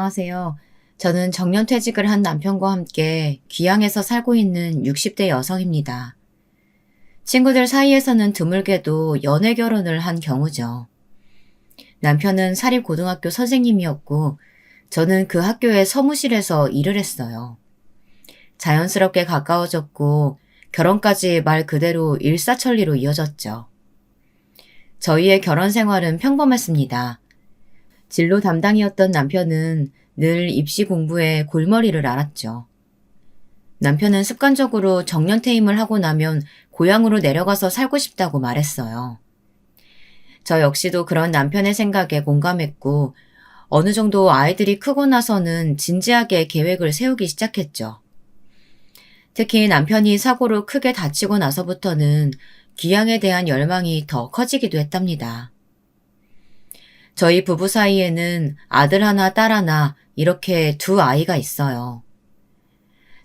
안녕하세요. 저는 정년퇴직을 한 남편과 함께 귀양에서 살고 있는 60대 여성입니다. 친구들 사이에서는 드물게도 연애 결혼을 한 경우죠. 남편은 사립고등학교 선생님이었고, 저는 그 학교의 서무실에서 일을 했어요. 자연스럽게 가까워졌고, 결혼까지 말 그대로 일사천리로 이어졌죠. 저희의 결혼 생활은 평범했습니다. 진로 담당이었던 남편은 늘 입시 공부에 골머리를 앓았죠. 남편은 습관적으로 정년퇴임을 하고 나면 고향으로 내려가서 살고 싶다고 말했어요. 저 역시도 그런 남편의 생각에 공감했고, 어느 정도 아이들이 크고 나서는 진지하게 계획을 세우기 시작했죠. 특히 남편이 사고로 크게 다치고 나서부터는 귀향에 대한 열망이 더 커지기도 했답니다. 저희 부부 사이에는 아들 하나, 딸 하나, 이렇게 두 아이가 있어요.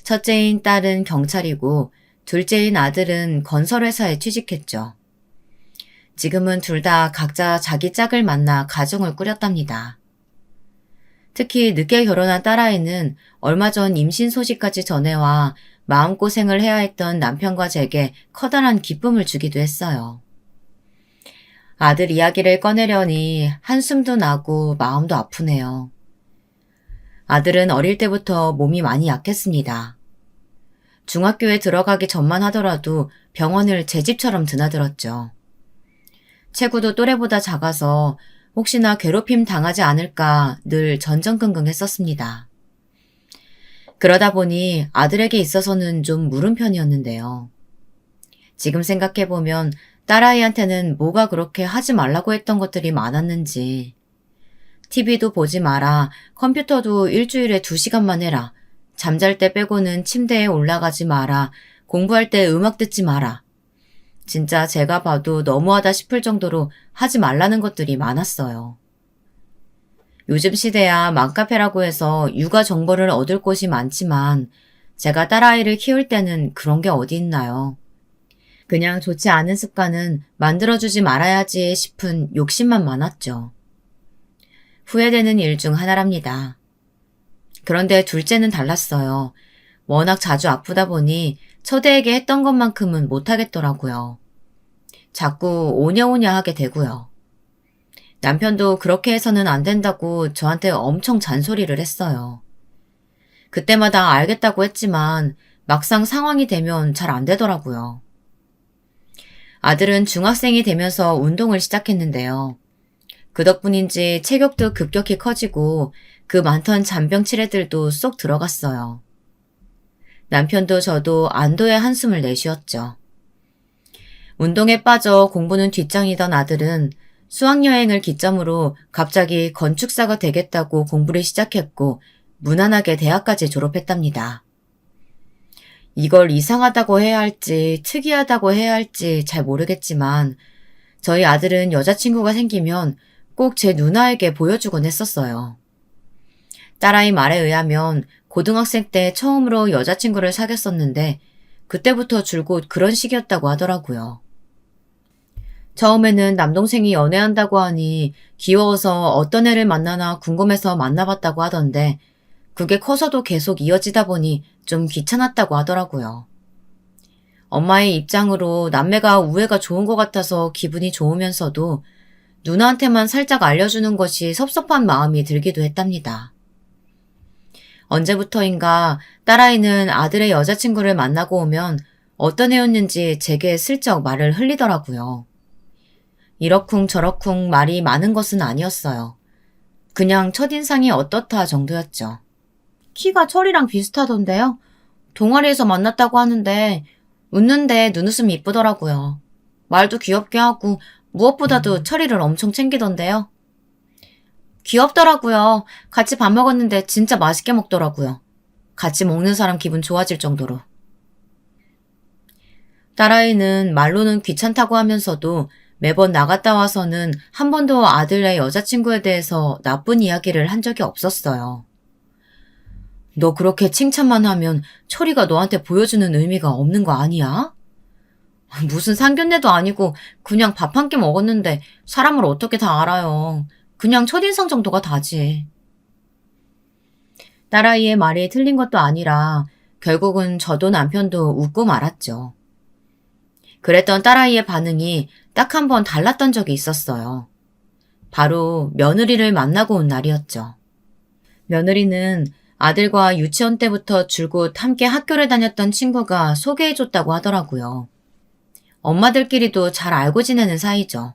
첫째인 딸은 경찰이고, 둘째인 아들은 건설회사에 취직했죠. 지금은 둘 다 각자 자기 짝을 만나 가정을 꾸렸답니다. 특히 늦게 결혼한 딸아이는 얼마 전 임신 소식까지 전해와 마음고생을 해야 했던 남편과 제게 커다란 기쁨을 주기도 했어요. 아들 이야기를 꺼내려니 한숨도 나고 마음도 아프네요. 아들은 어릴 때부터 몸이 많이 약했습니다. 중학교에 들어가기 전만 하더라도 병원을 제 집처럼 드나들었죠. 체구도 또래보다 작아서 혹시나 괴롭힘 당하지 않을까 늘 전전긍긍했었습니다. 그러다 보니 아들에게 있어서는 좀 무른 편이었는데요. 지금 생각해보면 딸아이한테는 뭐가 그렇게 하지 말라고 했던 것들이 많았는지, TV도 보지 마라, 컴퓨터도 일주일에 2시간만 해라, 잠잘 때 빼고는 침대에 올라가지 마라, 공부할 때 음악 듣지 마라. 진짜 제가 봐도 너무하다 싶을 정도로 하지 말라는 것들이 많았어요. 요즘 시대야 맘카페라고 해서 육아 정보를 얻을 곳이 많지만 제가 딸아이를 키울 때는 그런 게 어디 있나요? 그냥 좋지 않은 습관은 만들어주지 말아야지 싶은 욕심만 많았죠. 후회되는 일 중 하나랍니다. 그런데 둘째는 달랐어요. 워낙 자주 아프다 보니 첫애에게 했던 것만큼은 못하겠더라고요. 자꾸 오냐오냐 하게 되고요. 남편도 그렇게 해서는 안 된다고 저한테 엄청 잔소리를 했어요. 그때마다 알겠다고 했지만 막상 상황이 되면 잘 안 되더라고요. 아들은 중학생이 되면서 운동을 시작했는데요. 그 덕분인지 체격도 급격히 커지고 그 많던 잔병 치레들도 쏙 들어갔어요. 남편도 저도 안도의 한숨을 내쉬었죠. 운동에 빠져 공부는 뒷장이던 아들은 수학여행을 기점으로 갑자기 건축사가 되겠다고 공부를 시작했고 무난하게 대학까지 졸업했답니다. 이걸 이상하다고 해야 할지 특이하다고 해야 할지 잘 모르겠지만 저희 아들은 여자친구가 생기면 꼭 제 누나에게 보여주곤 했었어요. 딸아이 말에 의하면 고등학생 때 처음으로 여자친구를 사귀었었는데 그때부터 줄곧 그런 식이었다고 하더라고요. 처음에는 남동생이 연애한다고 하니 귀여워서 어떤 애를 만나나 궁금해서 만나봤다고 하던데 그게 커서도 계속 이어지다 보니 좀 귀찮았다고 하더라고요. 엄마의 입장으로 남매가 우애가 좋은 것 같아서 기분이 좋으면서도 누나한테만 살짝 알려주는 것이 섭섭한 마음이 들기도 했답니다. 언제부터인가 딸아이는 아들의 여자친구를 만나고 오면 어떤 애였는지 제게 슬쩍 말을 흘리더라고요. 이러쿵 저러쿵 말이 많은 것은 아니었어요. 그냥 첫인상이 어떻다 정도였죠. 키가 철이랑 비슷하던데요? 동아리에서 만났다고 하는데 웃는데 눈웃음이 이쁘더라고요. 말도 귀엽게 하고 무엇보다도 철이를 엄청 챙기던데요. 귀엽더라고요. 같이 밥 먹었는데 진짜 맛있게 먹더라고요. 같이 먹는 사람 기분 좋아질 정도로. 딸아이는 말로는 귀찮다고 하면서도 매번 나갔다 와서는 한 번도 아들의 여자친구에 대해서 나쁜 이야기를 한 적이 없었어요. 너 그렇게 칭찬만 하면 철이가 너한테 보여주는 의미가 없는 거 아니야? 무슨 상견례도 아니고 그냥 밥 한 끼 먹었는데 사람을 어떻게 다 알아요. 그냥 첫인상 정도가 다지. 딸아이의 말이 틀린 것도 아니라 결국은 저도 남편도 웃고 말았죠. 그랬던 딸아이의 반응이 딱 한 번 달랐던 적이 있었어요. 바로 며느리를 만나고 온 날이었죠. 며느리는 아들과 유치원 때부터 줄곧 함께 학교를 다녔던 친구가 소개해줬다고 하더라고요. 엄마들끼리도 잘 알고 지내는 사이죠.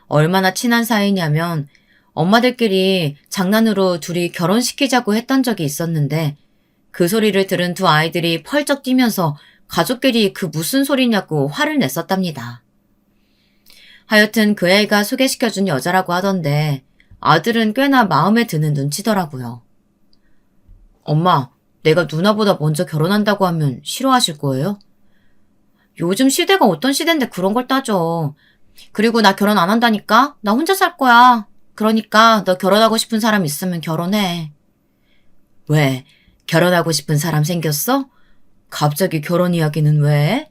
얼마나 친한 사이냐면 엄마들끼리 장난으로 둘이 결혼시키자고 했던 적이 있었는데 그 소리를 들은 두 아이들이 펄쩍 뛰면서 가족끼리 그 무슨 소리냐고 화를 냈었답니다. 하여튼 그 애가 소개시켜준 여자라고 하던데 아들은 꽤나 마음에 드는 눈치더라고요. 엄마, 내가 누나보다 먼저 결혼한다고 하면 싫어하실 거예요? 요즘 시대가 어떤 시대인데 그런 걸 따져. 그리고 나 결혼 안 한다니까? 나 혼자 살 거야. 그러니까 너 결혼하고 싶은 사람 있으면 결혼해. 왜? 결혼하고 싶은 사람 생겼어? 갑자기 결혼 이야기는 왜?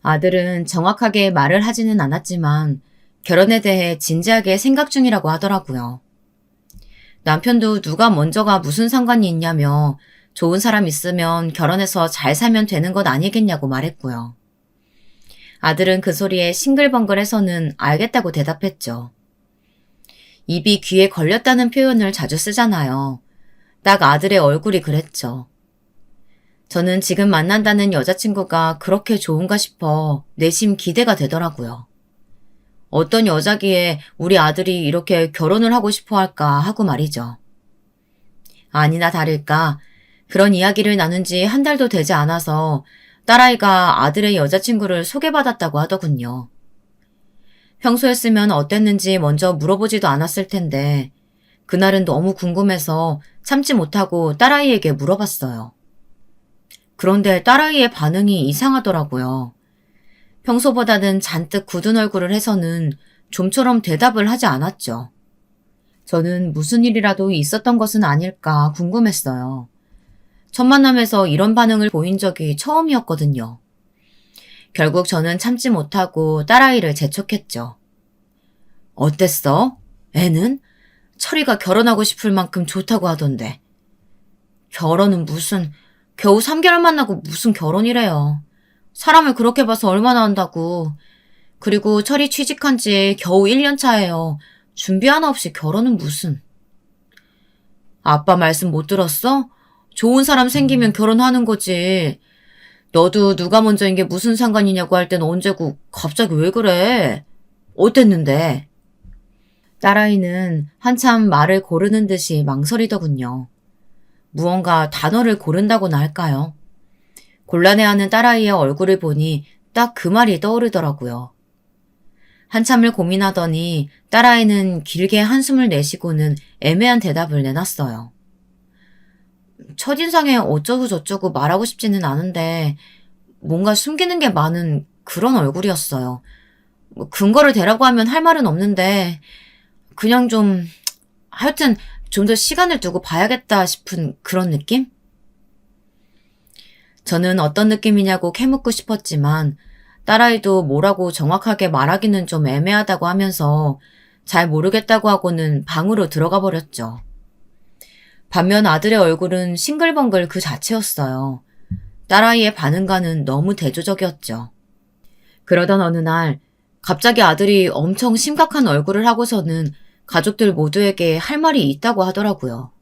아들은 정확하게 말을 하지는 않았지만 결혼에 대해 진지하게 생각 중이라고 하더라고요. 남편도 누가 먼저가 무슨 상관이 있냐며 좋은 사람 있으면 결혼해서 잘 살면 되는 것 아니겠냐고 말했고요. 아들은 그 소리에 싱글벙글해서는 알겠다고 대답했죠. 입이 귀에 걸렸다는 표현을 자주 쓰잖아요. 딱 아들의 얼굴이 그랬죠. 저는 지금 만난다는 여자친구가 그렇게 좋은가 싶어 내심 기대가 되더라고요. 어떤 여자기에 우리 아들이 이렇게 결혼을 하고 싶어 할까 하고 말이죠. 아니나 다를까 그런 이야기를 나눈 지 한 달도 되지 않아서 딸아이가 아들의 여자친구를 소개받았다고 하더군요. 평소였으면 어땠는지 먼저 물어보지도 않았을 텐데 그날은 너무 궁금해서 참지 못하고 딸아이에게 물어봤어요. 그런데 딸아이의 반응이 이상하더라고요. 평소보다는 잔뜩 굳은 얼굴을 해서는 좀처럼 대답을 하지 않았죠. 저는 무슨 일이라도 있었던 것은 아닐까 궁금했어요. 첫 만남에서 이런 반응을 보인 적이 처음이었거든요. 결국 저는 참지 못하고 딸아이를 재촉했죠. 어땠어? 애는? 철이가 결혼하고 싶을 만큼 좋다고 하던데. 결혼은 무슨, 겨우 3개월 만나고 무슨 결혼이래요. 사람을 그렇게 봐서 얼마나 한다고. 그리고 철이 취직한 지 겨우 1년 차예요. 준비 하나 없이 결혼은 무슨. 아빠 말씀 못 들었어? 좋은 사람 생기면 결혼하는 거지. 너도 누가 먼저인 게 무슨 상관이냐고 할 땐 언제고 갑자기 왜 그래? 어땠는데? 딸아이는 한참 말을 고르는 듯이 망설이더군요. 무언가 단어를 고른다고나 할까요? 곤란해하는 딸아이의 얼굴을 보니 딱 그 말이 떠오르더라고요. 한참을 고민하더니 딸아이는 길게 한숨을 내쉬고는 애매한 대답을 내놨어요. 첫인상에 어쩌고 저쩌고 말하고 싶지는 않은데 뭔가 숨기는 게 많은 그런 얼굴이었어요. 근거를 대라고 하면 할 말은 없는데 그냥 좀 하여튼 좀 더 시간을 두고 봐야겠다 싶은 그런 느낌? 저는 어떤 느낌이냐고 캐묻고 싶었지만 딸아이도 뭐라고 정확하게 말하기는 좀 애매하다고 하면서 잘 모르겠다고 하고는 방으로 들어가 버렸죠. 반면 아들의 얼굴은 싱글벙글 그 자체였어요. 딸아이의 반응과는 너무 대조적이었죠. 그러던 어느 날 갑자기 아들이 엄청 심각한 얼굴을 하고서는 가족들 모두에게 할 말이 있다고 하더라고요.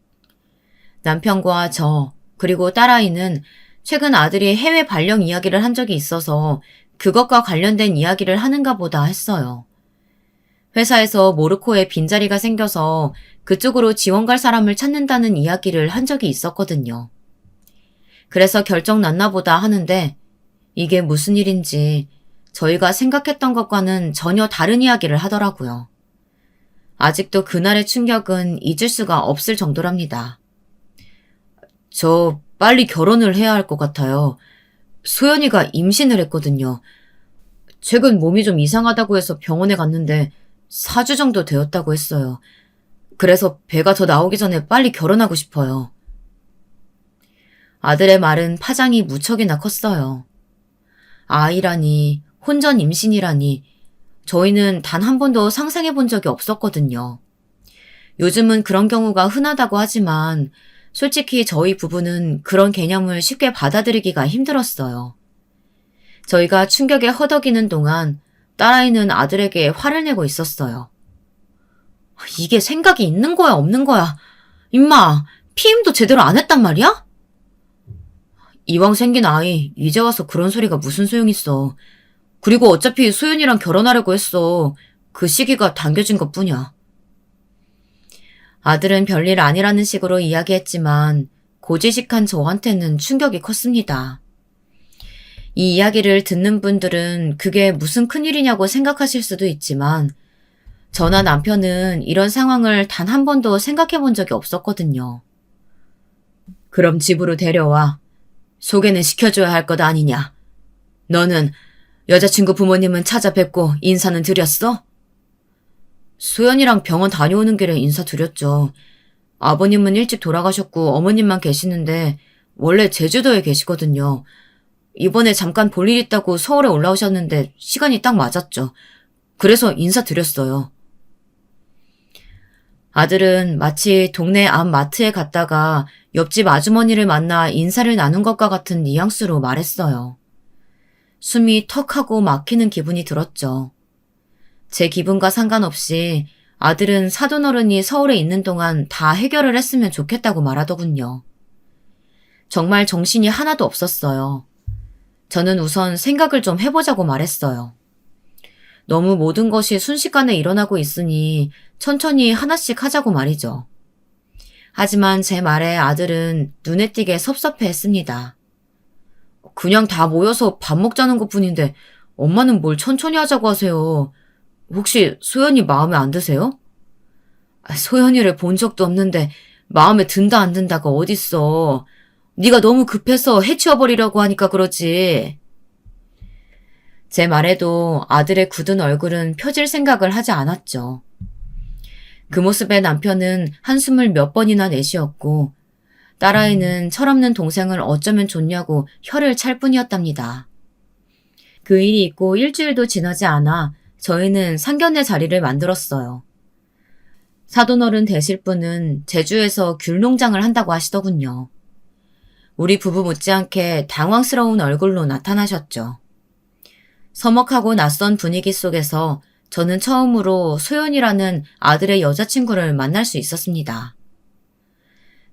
남편과 저 그리고 딸아이는 최근 아들이 해외 발령 이야기를 한 적이 있어서 그것과 관련된 이야기를 하는가 보다 했어요. 회사에서 모르코에 빈자리가 생겨서 그쪽으로 지원 갈 사람을 찾는다는 이야기를 한 적이 있었거든요. 그래서 결정 났나 보다 하는데 이게 무슨 일인지 저희가 생각했던 것과는 전혀 다른 이야기를 하더라고요. 아직도 그날의 충격은 잊을 수가 없을 정도랍니다. 저 빨리 결혼을 해야 할 것 같아요. 소연이가 임신을 했거든요. 최근 몸이 좀 이상하다고 해서 병원에 갔는데 4주 정도 되었다고 했어요. 그래서 배가 더 나오기 전에 빨리 결혼하고 싶어요. 아들의 말은 파장이 무척이나 컸어요. 아이라니, 혼전 임신이라니, 저희는 단 한 번도 상상해 본 적이 없었거든요. 요즘은 그런 경우가 흔하다고 하지만 솔직히 저희 부부는 그런 개념을 쉽게 받아들이기가 힘들었어요. 저희가 충격에 허덕이는 동안 딸아이는 아들에게 화를 내고 있었어요. 이게 생각이 있는 거야, 없는 거야? 임마, 피임도 제대로 안 했단 말이야? 이왕 생긴 아이, 이제 와서 그런 소리가 무슨 소용 있어. 그리고 어차피 소연이랑 결혼하려고 했어. 그 시기가 당겨진 것뿐이야. 아들은 별일 아니라는 식으로 이야기했지만 고지식한 저한테는 충격이 컸습니다. 이 이야기를 듣는 분들은 그게 무슨 큰일이냐고 생각하실 수도 있지만 저나 남편은 이런 상황을 단 한 번도 생각해 본 적이 없었거든요. 그럼 집으로 데려와. 소개는 시켜줘야 할 것 아니냐. 너는 여자친구 부모님은 찾아뵙고 인사는 드렸어? 소연이랑 병원 다녀오는 길에 인사드렸죠. 아버님은 일찍 돌아가셨고 어머님만 계시는데 원래 제주도에 계시거든요. 이번에 잠깐 볼 일 있다고 서울에 올라오셨는데 시간이 딱 맞았죠. 그래서 인사드렸어요. 아들은 마치 동네 앞 마트에 갔다가 옆집 아주머니를 만나 인사를 나눈 것과 같은 뉘앙스로 말했어요. 숨이 턱하고 막히는 기분이 들었죠. 제 기분과 상관없이 아들은 사돈어른이 서울에 있는 동안 다 해결을 했으면 좋겠다고 말하더군요. 정말 정신이 하나도 없었어요. 저는 우선 생각을 좀 해보자고 말했어요. 너무 모든 것이 순식간에 일어나고 있으니 천천히 하나씩 하자고 말이죠. 하지만 제 말에 아들은 눈에 띄게 섭섭해했습니다. 그냥 다 모여서 밥 먹자는 것뿐인데 엄마는 뭘 천천히 하자고 하세요. 혹시 소연이 마음에 안 드세요? 소연이를 본 적도 없는데 마음에 든다 안 든다가 어딨어. 네가 너무 급해서 해치워버리려고 하니까 그러지. 제 말에도 아들의 굳은 얼굴은 펴질 생각을 하지 않았죠. 그 모습에 남편은 한숨을 몇 번이나 내쉬었고 딸아이는 철없는 동생을 어쩌면 좋냐고 혀를 찰 뿐이었답니다. 그 일이 있고 일주일도 지나지 않아 저희는 상견례 자리를 만들었어요. 사돈어른 되실 분은 제주에서 귤 농장을 한다고 하시더군요. 우리 부부 못지않게 당황스러운 얼굴로 나타나셨죠. 서먹하고 낯선 분위기 속에서 저는 처음으로 소연이라는 아들의 여자친구를 만날 수 있었습니다.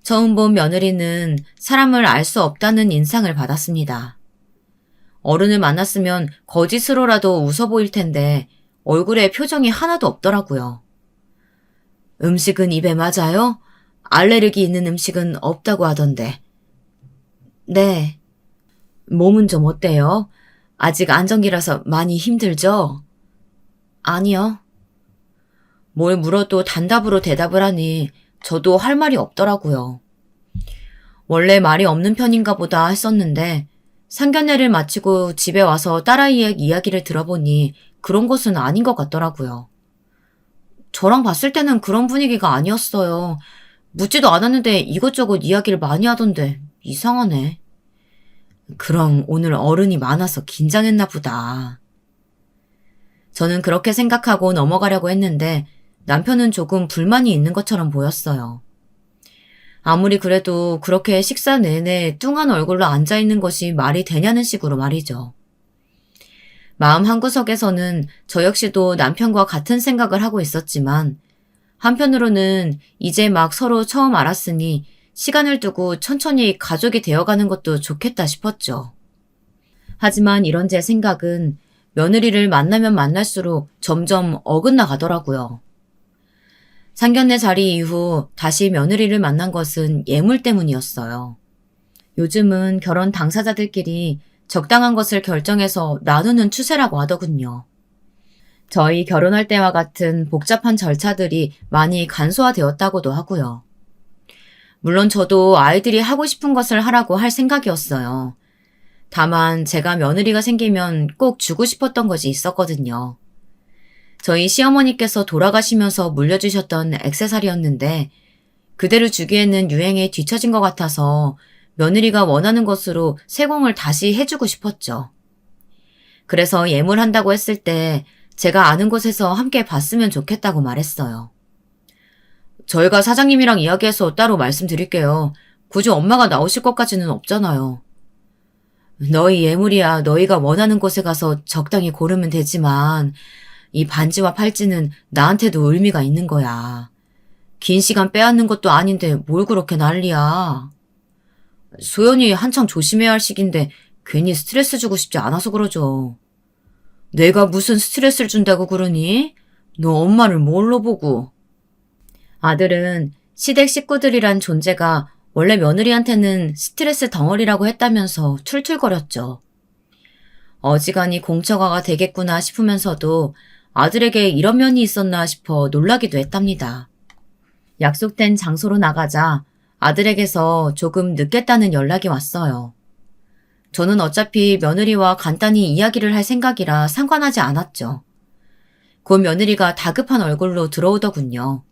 처음 본 며느리는 사람을 알 수 없다는 인상을 받았습니다. 어른을 만났으면 거짓으로라도 웃어 보일 텐데 얼굴에 표정이 하나도 없더라고요. 음식은 입에 맞아요? 알레르기 있는 음식은 없다고 하던데. 네. 몸은 좀 어때요? 아직 안정기라서 많이 힘들죠? 아니요. 뭘 물어도 단답으로 대답을 하니 저도 할 말이 없더라고요. 원래 말이 없는 편인가 보다 했었는데 상견례를 마치고 집에 와서 딸아이의 이야기를 들어보니 그런 것은 아닌 것 같더라고요. 저랑 봤을 때는 그런 분위기가 아니었어요. 묻지도 않았는데 이것저것 이야기를 많이 하던데 이상하네. 그럼 오늘 어른이 많아서 긴장했나 보다. 저는 그렇게 생각하고 넘어가려고 했는데 남편은 조금 불만이 있는 것처럼 보였어요. 아무리 그래도 그렇게 식사 내내 뚱한 얼굴로 앉아있는 것이 말이 되냐는 식으로 말이죠. 마음 한구석에서는 저 역시도 남편과 같은 생각을 하고 있었지만 한편으로는 이제 막 서로 처음 알았으니 시간을 두고 천천히 가족이 되어가는 것도 좋겠다 싶었죠. 하지만 이런 제 생각은 며느리를 만나면 만날수록 점점 어긋나 가더라고요. 상견례 자리 이후 다시 며느리를 만난 것은 예물 때문이었어요. 요즘은 결혼 당사자들끼리 적당한 것을 결정해서 나누는 추세라고 하더군요. 저희 결혼할 때와 같은 복잡한 절차들이 많이 간소화되었다고도 하고요. 물론 저도 아이들이 하고 싶은 것을 하라고 할 생각이었어요. 다만 제가 며느리가 생기면 꼭 주고 싶었던 것이 있었거든요. 저희 시어머니께서 돌아가시면서 물려주셨던 액세서리였는데 그대로 주기에는 유행에 뒤처진 것 같아서 며느리가 원하는 것으로 세공을 다시 해주고 싶었죠. 그래서 예물한다고 했을 때 제가 아는 곳에서 함께 봤으면 좋겠다고 말했어요. 저희가 사장님이랑 이야기해서 따로 말씀드릴게요. 굳이 엄마가 나오실 것까지는 없잖아요. 너희 예물이야 너희가 원하는 곳에 가서 적당히 고르면 되지만 이 반지와 팔찌는 나한테도 의미가 있는 거야. 긴 시간 빼앗는 것도 아닌데 뭘 그렇게 난리야. 소연이 한창 조심해야 할 시기인데 괜히 스트레스 주고 싶지 않아서 그러죠. 내가 무슨 스트레스를 준다고 그러니? 너 엄마를 뭘로 보고. 아들은 시댁 식구들이란 존재가 원래 며느리한테는 스트레스 덩어리라고 했다면서 툴툴거렸죠. 어지간히 공처가가 되겠구나 싶으면서도 아들에게 이런 면이 있었나 싶어 놀라기도 했답니다. 약속된 장소로 나가자 아들에게서 조금 늦겠다는 연락이 왔어요. 저는 어차피 며느리와 간단히 이야기를 할 생각이라 상관하지 않았죠. 곧 며느리가 다급한 얼굴로 들어오더군요.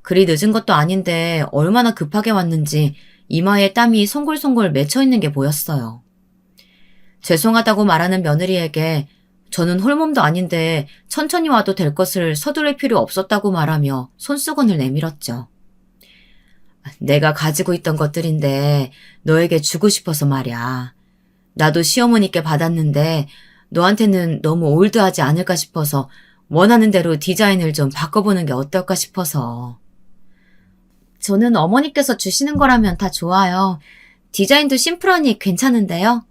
그리 늦은 것도 아닌데 얼마나 급하게 왔는지 이마에 땀이 송골송골 맺혀있는 게 보였어요. 죄송하다고 말하는 며느리에게 저는 홀몸도 아닌데 천천히 와도 될 것을 서두를 필요 없었다고 말하며 손수건을 내밀었죠. 내가 가지고 있던 것들인데 너에게 주고 싶어서 말이야. 나도 시어머니께 받았는데 너한테는 너무 올드하지 않을까 싶어서 원하는 대로 디자인을 좀 바꿔보는 게 어떨까 싶어서. 저는 어머니께서 주시는 거라면 다 좋아요. 디자인도 심플하니 괜찮은데요.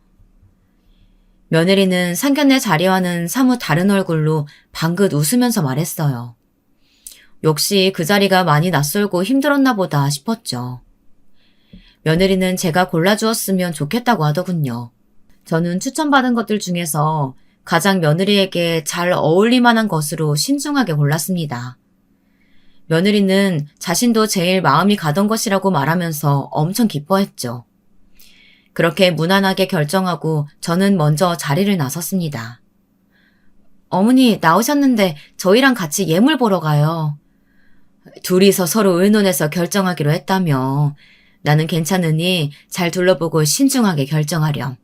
며느리는 상견례 자리와는 사뭇 다른 얼굴로 방긋 웃으면서 말했어요. 역시 그 자리가 많이 낯설고 힘들었나 보다 싶었죠. 며느리는 제가 골라주었으면 좋겠다고 하더군요. 저는 추천받은 것들 중에서 가장 며느리에게 잘 어울릴 만한 것으로 신중하게 골랐습니다. 며느리는 자신도 제일 마음이 가던 것이라고 말하면서 엄청 기뻐했죠. 그렇게 무난하게 결정하고 저는 먼저 자리를 나섰습니다. 어머니 나오셨는데 저희랑 같이 예물 보러 가요. 둘이서 서로 의논해서 결정하기로 했다며. 나는 괜찮으니 잘 둘러보고 신중하게 결정하렴.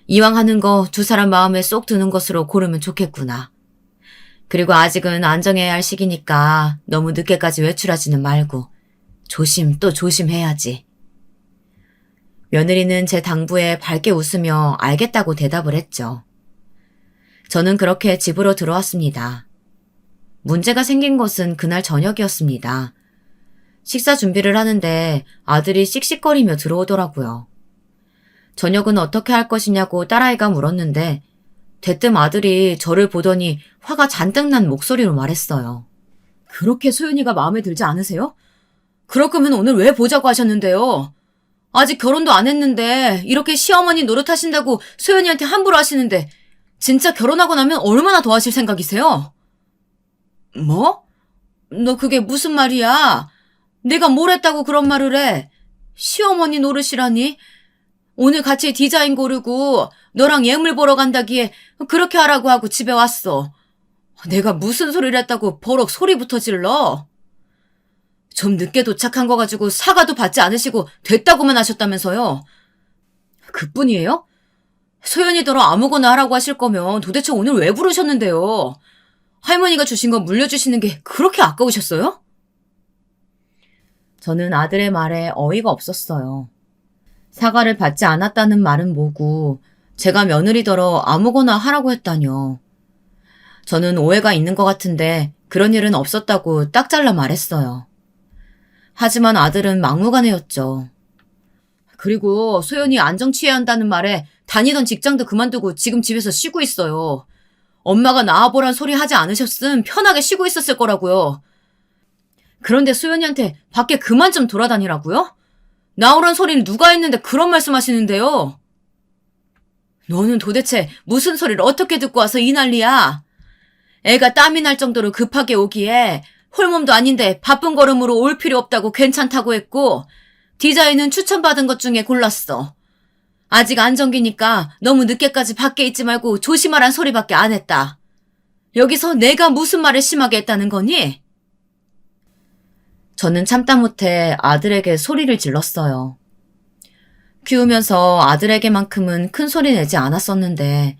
이왕 하는 거 두 사람 마음에 쏙 드는 것으로 고르면 좋겠구나. 그리고 아직은 안정해야 할 시기니까 너무 늦게까지 외출하지는 말고 조심 또 조심해야지. 며느리는 제 당부에 밝게 웃으며 알겠다고 대답을 했죠. 저는 그렇게 집으로 들어왔습니다. 문제가 생긴 것은 그날 저녁이었습니다. 식사 준비를 하는데 아들이 씩씩거리며 들어오더라고요. 저녁은 어떻게 할 것이냐고 딸아이가 물었는데 대뜸 아들이 저를 보더니 화가 잔뜩 난 목소리로 말했어요. 그렇게 소연이가 마음에 들지 않으세요? 그럴 거면 오늘 왜 보자고 하셨는데요? 아직 결혼도 안 했는데 이렇게 시어머니 노릇하신다고 소연이한테 함부로 하시는데 진짜 결혼하고 나면 얼마나 더 하실 생각이세요? 뭐? 너 그게 무슨 말이야? 내가 뭘 했다고 그런 말을 해? 시어머니 노릇이라니? 오늘 같이 디자인 고르고 너랑 예물 보러 간다기에 그렇게 하라고 하고 집에 왔어. 내가 무슨 소리를 했다고 버럭 소리부터 질러? 좀 늦게 도착한 거 가지고 사과도 받지 않으시고 됐다고만 하셨다면서요. 그뿐이에요? 소연이더러 아무거나 하라고 하실 거면 도대체 오늘 왜 부르셨는데요? 할머니가 주신 거 물려주시는 게 그렇게 아까우셨어요? 저는 아들의 말에 어이가 없었어요. 사과를 받지 않았다는 말은 뭐고 제가 며느리더러 아무거나 하라고 했다뇨. 저는 오해가 있는 것 같은데 그런 일은 없었다고 딱 잘라 말했어요. 하지만 아들은 막무가내였죠. 그리고 소연이 안정 취해야 한다는 말에 다니던 직장도 그만두고 지금 집에서 쉬고 있어요. 엄마가 나와보란 소리 하지 않으셨음 편하게 쉬고 있었을 거라고요. 그런데 소연이한테 밖에 그만 좀 돌아다니라고요? 나오란 소리를 누가 했는데 그런 말씀하시는데요. 너는 도대체 무슨 소리를 어떻게 듣고 와서 이 난리야? 애가 땀이 날 정도로 급하게 오기에 홀몸도 아닌데 바쁜 걸음으로 올 필요 없다고 괜찮다고 했고 디자인은 추천받은 것 중에 골랐어. 아직 안정기니까 너무 늦게까지 밖에 있지 말고 조심하란 소리밖에 안 했다. 여기서 내가 무슨 말을 심하게 했다는 거니? 저는 참다 못해 아들에게 소리를 질렀어요. 키우면서 아들에게만큼은 큰 소리 내지 않았었는데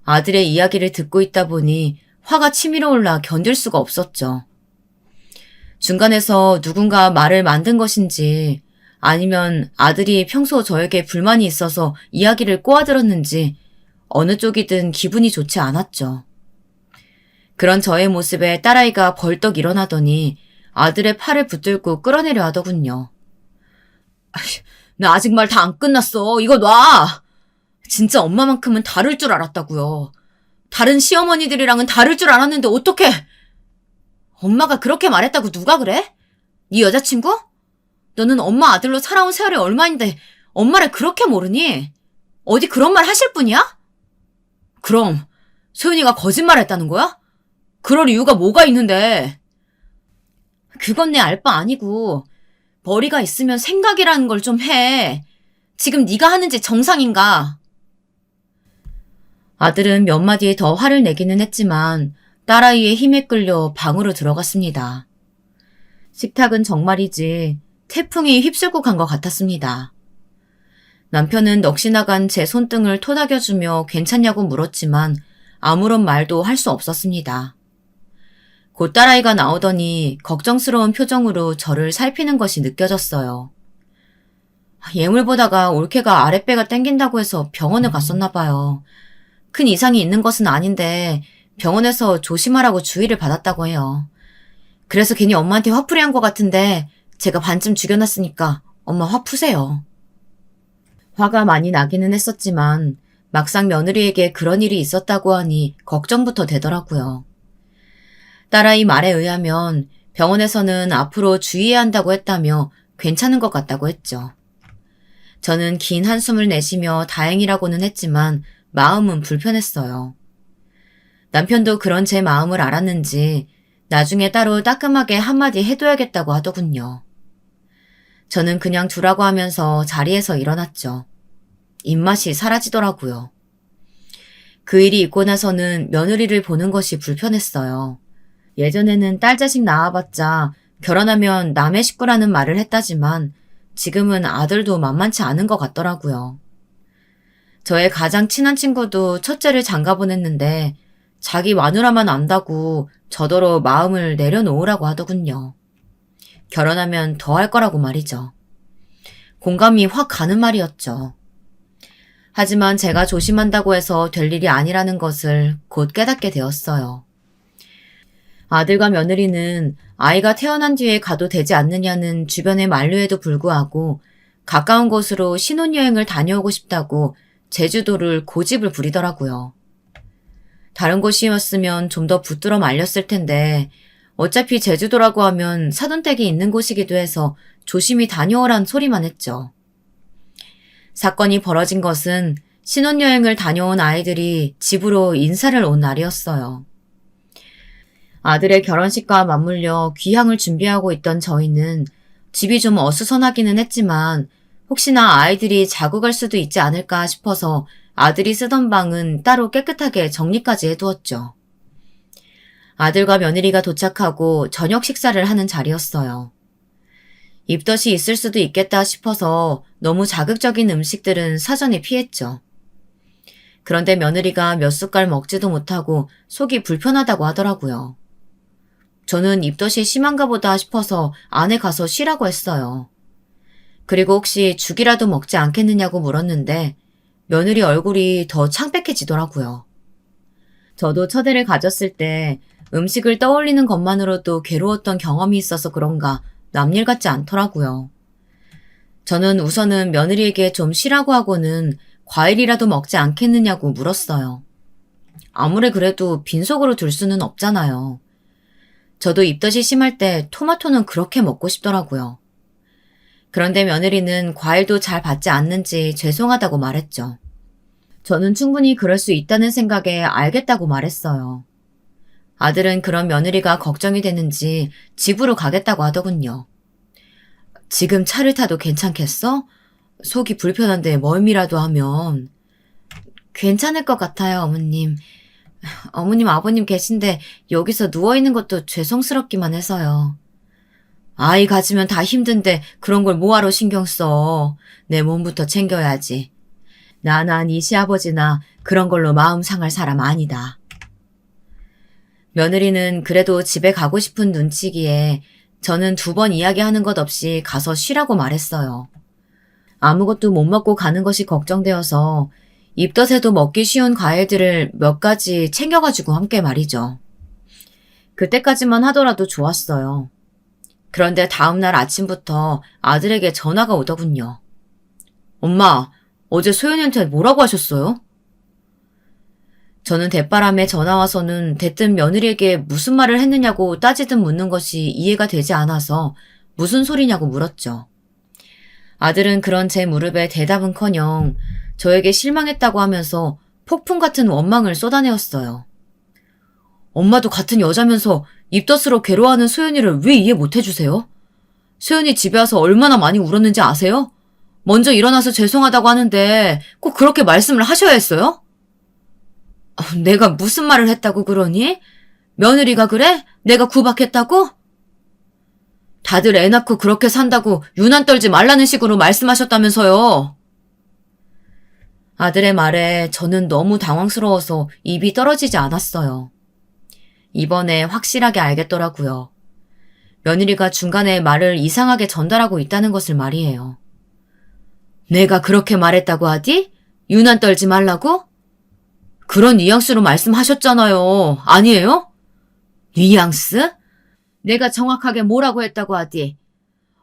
아들의 이야기를 듣고 있다 보니 화가 치밀어 올라 견딜 수가 없었죠. 중간에서 누군가 말을 만든 것인지 아니면 아들이 평소 저에게 불만이 있어서 이야기를 꼬아들었는지 어느 쪽이든 기분이 좋지 않았죠. 그런 저의 모습에 딸아이가 벌떡 일어나더니 아들의 팔을 붙들고 끌어내려 하더군요. 나 아직 말 다 안 끝났어. 이거 놔. 진짜 엄마만큼은 다를 줄 알았다고요. 다른 시어머니들이랑은 다를 줄 알았는데 어떡해. 엄마가 그렇게 말했다고 누가 그래? 네 여자친구? 너는 엄마 아들로 살아온 세월이 얼마인데 엄마를 그렇게 모르니? 어디 그런 말 하실 분이야? 그럼 소연이가 거짓말했다는 거야? 그럴 이유가 뭐가 있는데. 그건 내 알 바 아니고 머리가 있으면 생각이라는 걸 좀 해. 지금 네가 하는 짓 정상인가? 아들은 몇 마디 더 화를 내기는 했지만 딸아이의 힘에 끌려 방으로 들어갔습니다. 식탁은 정말이지 태풍이 휩쓸고 간 것 같았습니다. 남편은 넋이 나간 제 손등을 토닥여주며 괜찮냐고 물었지만 아무런 말도 할 수 없었습니다. 곧 딸아이가 나오더니 걱정스러운 표정으로 저를 살피는 것이 느껴졌어요. 예물 보다가 올케가 아랫배가 땡긴다고 해서 병원에 갔었나 봐요. 큰 이상이 있는 것은 아닌데 병원에서 조심하라고 주의를 받았다고 해요. 그래서 괜히 엄마한테 화풀이 한 것 같은데 제가 반쯤 죽여놨으니까 엄마 화 푸세요. 화가 많이 나기는 했었지만 막상 며느리에게 그런 일이 있었다고 하니 걱정부터 되더라고요. 딸아이 말에 의하면 병원에서는 앞으로 주의해야 한다고 했다며 괜찮은 것 같다고 했죠. 저는 긴 한숨을 내쉬며 다행이라고는 했지만 마음은 불편했어요. 남편도 그런 제 마음을 알았는지 나중에 따로 따끔하게 한마디 해둬야겠다고 하더군요. 저는 그냥 두라고 하면서 자리에서 일어났죠. 입맛이 사라지더라고요. 그 일이 있고 나서는 며느리를 보는 것이 불편했어요. 예전에는 딸 자식 낳아봤자 결혼하면 남의 식구라는 말을 했다지만 지금은 아들도 만만치 않은 것 같더라고요. 저의 가장 친한 친구도 첫째를 장가 보냈는데 자기 마누라만 안다고 저더러 마음을 내려놓으라고 하더군요. 결혼하면 더 할 거라고 말이죠. 공감이 확 가는 말이었죠. 하지만 제가 조심한다고 해서 될 일이 아니라는 것을 곧 깨닫게 되었어요. 아들과 며느리는 아이가 태어난 뒤에 가도 되지 않느냐는 주변의 만류에도 불구하고 가까운 곳으로 신혼여행을 다녀오고 싶다고 제주도를 고집을 부리더라고요. 다른 곳이었으면 좀 더 붙들어 말렸을 텐데 어차피 제주도라고 하면 사돈댁이 있는 곳이기도 해서 조심히 다녀오란 소리만 했죠. 사건이 벌어진 것은 신혼여행을 다녀온 아이들이 집으로 인사를 온 날이었어요. 아들의 결혼식과 맞물려 귀향을 준비하고 있던 저희는 집이 좀 어수선하기는 했지만 혹시나 아이들이 자고 갈 수도 있지 않을까 싶어서 아들이 쓰던 방은 따로 깨끗하게 정리까지 해두었죠. 아들과 며느리가 도착하고 저녁 식사를 하는 자리였어요. 입덧이 있을 수도 있겠다 싶어서 너무 자극적인 음식들은 사전에 피했죠. 그런데 며느리가 몇 숟갈 먹지도 못하고 속이 불편하다고 하더라고요. 저는 입덧이 심한가 보다 싶어서 안에 가서 쉬라고 했어요. 그리고 혹시 죽이라도 먹지 않겠느냐고 물었는데 며느리 얼굴이 더 창백해지더라고요. 저도 처제를 가졌을 때 음식을 떠올리는 것만으로도 괴로웠던 경험이 있어서 그런가 남일 같지 않더라고요. 저는 우선은 며느리에게 좀 쉬라고 하고는 과일이라도 먹지 않겠느냐고 물었어요. 아무리 그래도 빈속으로 둘 수는 없잖아요. 저도 입덧이 심할 때 토마토는 그렇게 먹고 싶더라고요. 그런데 며느리는 과일도 잘 받지 않는지 죄송하다고 말했죠. 저는 충분히 그럴 수 있다는 생각에 알겠다고 말했어요. 아들은 그런 며느리가 걱정이 되는지 집으로 가겠다고 하더군요. 지금 차를 타도 괜찮겠어? 속이 불편한데 멀미라도 하면. 괜찮을 것 같아요, 어머님. 어머님, 아버님 계신데 여기서 누워있는 것도 죄송스럽기만 해서요. 아이 가지면 다 힘든데 그런 걸 뭐하러 신경 써. 내 몸부터 챙겨야지. 나나 네 시아버지나 그런 걸로 마음 상할 사람 아니다. 며느리는 그래도 집에 가고 싶은 눈치기에 저는 2번 이야기하는 것 없이 가서 쉬라고 말했어요. 아무것도 못 먹고 가는 것이 걱정되어서 입덧에도 먹기 쉬운 과일들을 몇 가지 챙겨가지고 함께 말이죠. 그때까지만 하더라도 좋았어요. 그런데 다음날 아침부터 아들에게 전화가 오더군요. 엄마, 어제 소연이한테 뭐라고 하셨어요? 저는 대바람에 전화 와서는 대뜸 며느리에게 무슨 말을 했느냐고 따지듯 묻는 것이 이해가 되지 않아서 무슨 소리냐고 물었죠. 아들은 그런 제 물음에 대답은커녕 저에게 실망했다고 하면서 폭풍 같은 원망을 쏟아내었어요. 엄마도 같은 여자면서 입덧으로 괴로워하는 소연이를 왜 이해 못 해주세요? 소연이 집에 와서 얼마나 많이 울었는지 아세요? 먼저 일어나서 죄송하다고 하는데 꼭 그렇게 말씀을 하셔야 했어요? 내가 무슨 말을 했다고 그러니? 며느리가 그래? 내가 구박했다고? 다들 애 낳고 그렇게 산다고 유난 떨지 말라는 식으로 말씀하셨다면서요. 아들의 말에 저는 너무 당황스러워서 입이 떨어지지 않았어요. 이번에 확실하게 알겠더라고요. 며느리가 중간에 말을 이상하게 전달하고 있다는 것을 말이에요. 내가 그렇게 말했다고 하디? 유난 떨지 말라고? 그런 뉘앙스로 말씀하셨잖아요. 아니에요? 뉘앙스? 내가 정확하게 뭐라고 했다고 하디?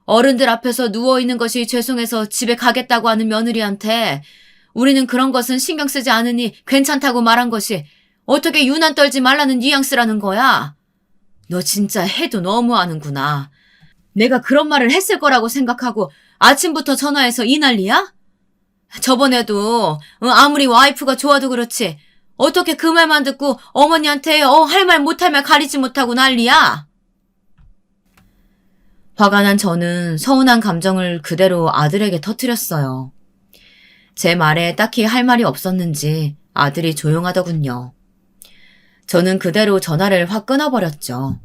어른들 앞에서 누워있는 것이 죄송해서 집에 가겠다고 하는 며느리한테 우리는 그런 것은 신경 쓰지 않으니 괜찮다고 말한 것이 어떻게 유난 떨지 말라는 뉘앙스라는 거야? 너 진짜 해도 너무하는구나. 내가 그런 말을 했을 거라고 생각하고 아침부터 전화해서 이 난리야? 저번에도 아무리 와이프가 좋아도 그렇지 어떻게 그 말만 듣고 어머니한테 할 말 못할 말 가리지 못하고 난리야? 화가 난 저는 서운한 감정을 그대로 아들에게 터뜨렸어요. 제 말에 딱히 할 말이 없었는지 아들이 조용하더군요. 저는 그대로 전화를 확 끊어버렸죠.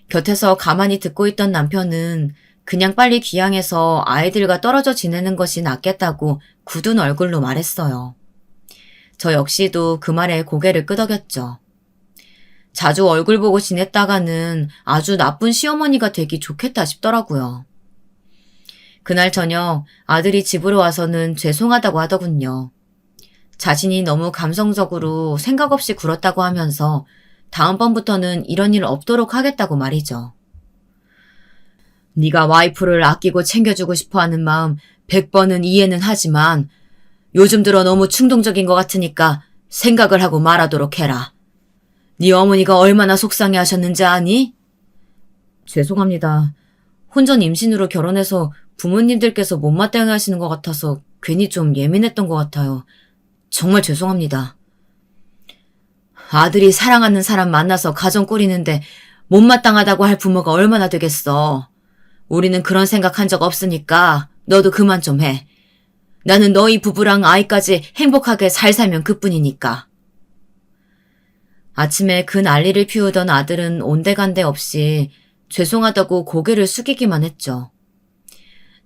곁에서 가만히 듣고 있던 남편은 그냥 빨리 귀향해서 아이들과 떨어져 지내는 것이 낫겠다고 굳은 얼굴로 말했어요. 저 역시도 그 말에 고개를 끄덕였죠. 자주 얼굴 보고 지냈다가는 아주 나쁜 시어머니가 되기 좋겠다 싶더라고요. 그날 저녁 아들이 집으로 와서는 죄송하다고 하더군요. 자신이 너무 감성적으로 생각 없이 굴었다고 하면서 다음번부터는 이런 일 없도록 하겠다고 말이죠. 네가 와이프를 아끼고 챙겨주고 싶어하는 마음 100번은 이해는 하지만 요즘 들어 너무 충동적인 것 같으니까 생각을 하고 말하도록 해라. 네 어머니가 얼마나 속상해 하셨는지 아니? 죄송합니다. 혼전 임신으로 결혼해서 부모님들께서 못마땅해 하시는 것 같아서 괜히 좀 예민했던 것 같아요. 정말 죄송합니다. 아들이 사랑하는 사람 만나서 가정 꾸리는데 못마땅하다고 할 부모가 얼마나 되겠어. 우리는 그런 생각한 적 없으니까 너도 그만 좀 해. 나는 너희 부부랑 아이까지 행복하게 잘 살면 그뿐이니까. 아침에 그 난리를 피우던 아들은 온데간데 없이 죄송하다고 고개를 숙이기만 했죠.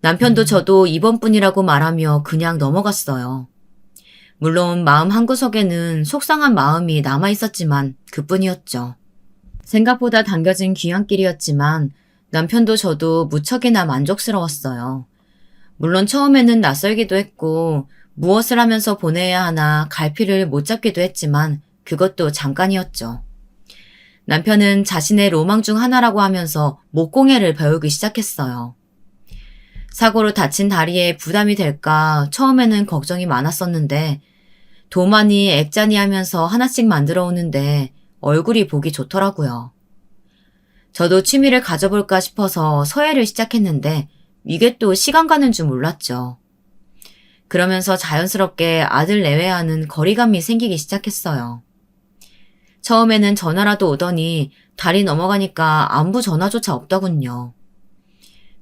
남편도 저도 이번뿐이라고 말하며 그냥 넘어갔어요. 물론 마음 한구석에는 속상한 마음이 남아있었지만 그뿐이었죠. 생각보다 당겨진 귀향길이었지만 남편도 저도 무척이나 만족스러웠어요. 물론 처음에는 낯설기도 했고 무엇을 하면서 보내야 하나 갈피를 못 잡기도 했지만 그것도 잠깐이었죠. 남편은 자신의 로망 중 하나라고 하면서 목공예를 배우기 시작했어요. 사고로 다친 다리에 부담이 될까 처음에는 걱정이 많았었는데 도마니 액자니 하면서 하나씩 만들어 오는데 얼굴이 보기 좋더라고요. 저도 취미를 가져볼까 싶어서 서예를 시작했는데 이게 또 시간 가는 줄 몰랐죠. 그러면서 자연스럽게 아들 내외와는 거리감이 생기기 시작했어요. 처음에는 전화라도 오더니 달이 넘어가니까 안부 전화조차 없더군요.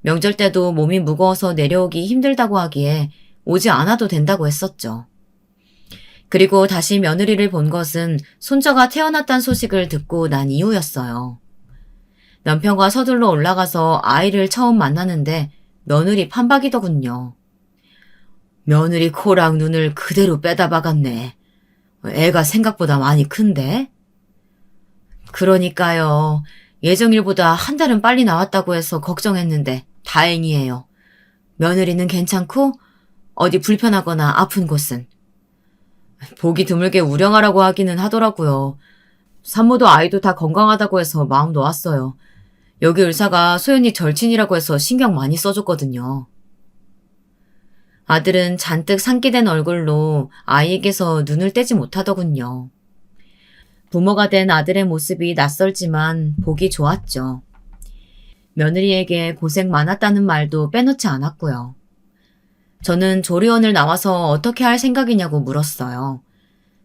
명절 때도 몸이 무거워서 내려오기 힘들다고 하기에 오지 않아도 된다고 했었죠. 그리고 다시 며느리를 본 것은 손자가 태어났다는 소식을 듣고 난 이후였어요. 남편과 서둘러 올라가서 아이를 처음 만나는데 며느리 판박이더군요. 며느리 코랑 눈을 그대로 빼다 박았네. 애가 생각보다 많이 큰데? 그러니까요. 예정일보다 한 달은 빨리 나왔다고 해서 걱정했는데 다행이에요. 며느리는 괜찮고 어디 불편하거나 아픈 곳은? 보기 드물게 우량하라고 하기는 하더라고요. 산모도 아이도 다 건강하다고 해서 마음 놓았어요. 여기 의사가 소연이 절친이라고 해서 신경 많이 써줬거든요. 아들은 잔뜩 상기된 얼굴로 아이에게서 눈을 떼지 못하더군요. 부모가 된 아들의 모습이 낯설지만 보기 좋았죠. 며느리에게 고생 많았다는 말도 빼놓지 않았고요. 저는 조리원을 나와서 어떻게 할 생각이냐고 물었어요.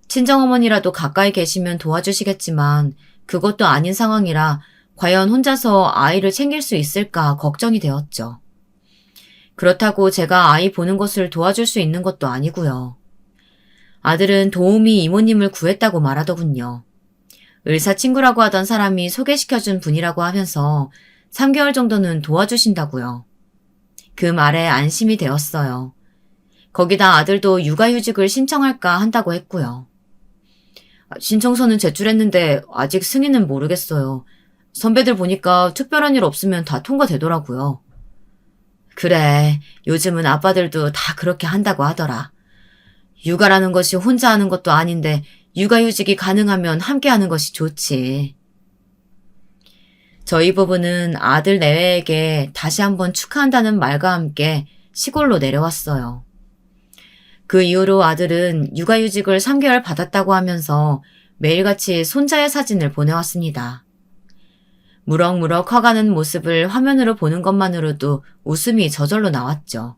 친정어머니라도 가까이 계시면 도와주시겠지만 그것도 아닌 상황이라 과연 혼자서 아이를 챙길 수 있을까 걱정이 되었죠. 그렇다고 제가 아이 보는 것을 도와줄 수 있는 것도 아니고요. 아들은 도우미 이모님을 구했다고 말하더군요. 의사 친구라고 하던 사람이 소개시켜준 분이라고 하면서 3개월 정도는 도와주신다고요. 그 말에 안심이 되었어요. 거기다 아들도 육아휴직을 신청할까 한다고 했고요. 신청서는 제출했는데 아직 승인은 모르겠어요. 선배들 보니까 특별한 일 없으면 다 통과되더라고요. 그래, 요즘은 아빠들도 다 그렇게 한다고 하더라. 육아라는 것이 혼자 하는 것도 아닌데 육아휴직이 가능하면 함께 하는 것이 좋지. 저희 부부는 아들 내외에게 다시 한번 축하한다는 말과 함께 시골로 내려왔어요. 그 이후로 아들은 육아휴직을 3개월 받았다고 하면서 매일같이 손자의 사진을 보내왔습니다. 무럭무럭 커가는 모습을 화면으로 보는 것만으로도 웃음이 저절로 나왔죠.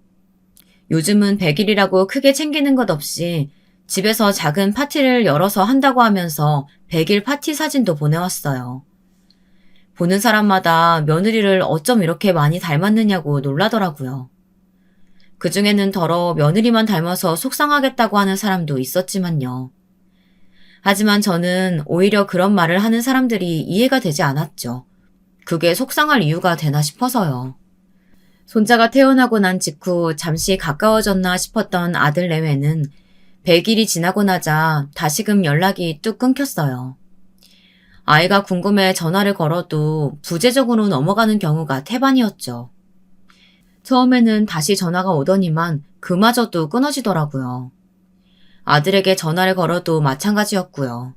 요즘은 100일이라고 크게 챙기는 것 없이 집에서 작은 파티를 열어서 한다고 하면서 100일 파티 사진도 보내왔어요. 보는 사람마다 며느리를 어쩜 이렇게 많이 닮았느냐고 놀라더라고요. 그중에는 더러 며느리만 닮아서 속상하겠다고 하는 사람도 있었지만요. 하지만 저는 오히려 그런 말을 하는 사람들이 이해가 되지 않았죠. 그게 속상할 이유가 되나 싶어서요. 손자가 태어나고 난 직후 잠시 가까워졌나 싶었던 아들 내외는 100일이 지나고 나자 다시금 연락이 뚝 끊겼어요. 아이가 궁금해 전화를 걸어도 부재적으로 넘어가는 경우가 태반이었죠. 처음에는 다시 전화가 오더니만 그마저도 끊어지더라고요. 아들에게 전화를 걸어도 마찬가지였고요.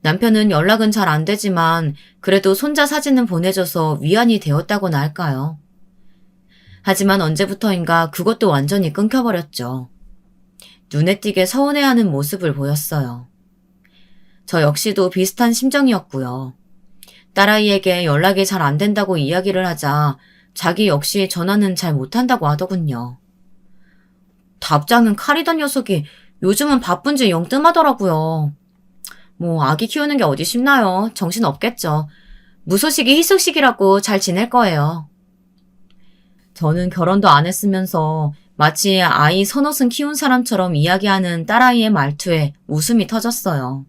남편은 연락은 잘 안 되지만 그래도 손자 사진은 보내줘서 위안이 되었다고나 할까요? 하지만 언제부터인가 그것도 완전히 끊겨버렸죠. 눈에 띄게 서운해하는 모습을 보였어요. 저 역시도 비슷한 심정이었고요. 딸아이에게 연락이 잘 안 된다고 이야기를 하자 자기 역시 전화는 잘 못한다고 하더군요. 답장은 칼이던 녀석이 요즘은 바쁜지 영 뜸하더라고요. 뭐 아기 키우는 게 어디 쉽나요? 정신 없겠죠. 무소식이 희소식이라고 잘 지낼 거예요. 저는 결혼도 안 했으면서 마치 아이 서너승 키운 사람처럼 이야기하는 딸아이의 말투에 웃음이 터졌어요.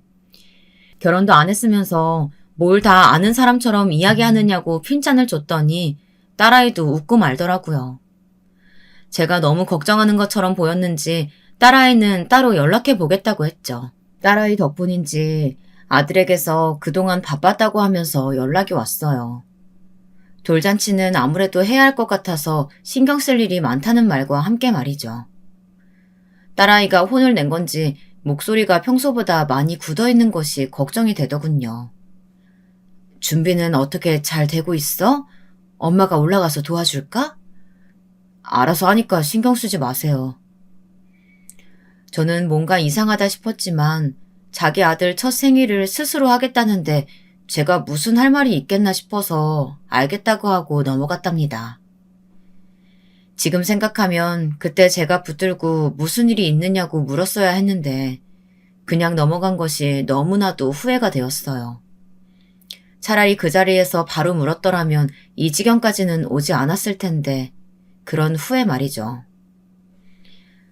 결혼도 안 했으면서 뭘 다 아는 사람처럼 이야기하느냐고 핀잔을 줬더니 딸아이도 웃고 말더라고요. 제가 너무 걱정하는 것처럼 보였는지 딸아이는 따로 연락해 보겠다고 했죠. 딸아이 덕분인지 아들에게서 그동안 바빴다고 하면서 연락이 왔어요. 돌잔치는 아무래도 해야 할 것 같아서 신경 쓸 일이 많다는 말과 함께 말이죠. 딸아이가 혼을 낸 건지 목소리가 평소보다 많이 굳어있는 것이 걱정이 되더군요. 준비는 어떻게 잘 되고 있어? 엄마가 올라가서 도와줄까? 알아서 하니까 신경 쓰지 마세요. 저는 뭔가 이상하다 싶었지만 자기 아들 첫 생일을 스스로 하겠다는데 제가 무슨 할 말이 있겠나 싶어서 알겠다고 하고 넘어갔답니다. 지금 생각하면 그때 제가 붙들고 무슨 일이 있느냐고 물었어야 했는데 그냥 넘어간 것이 너무나도 후회가 되었어요. 차라리 그 자리에서 바로 물었더라면 이 지경까지는 오지 않았을 텐데 그런 후회 말이죠.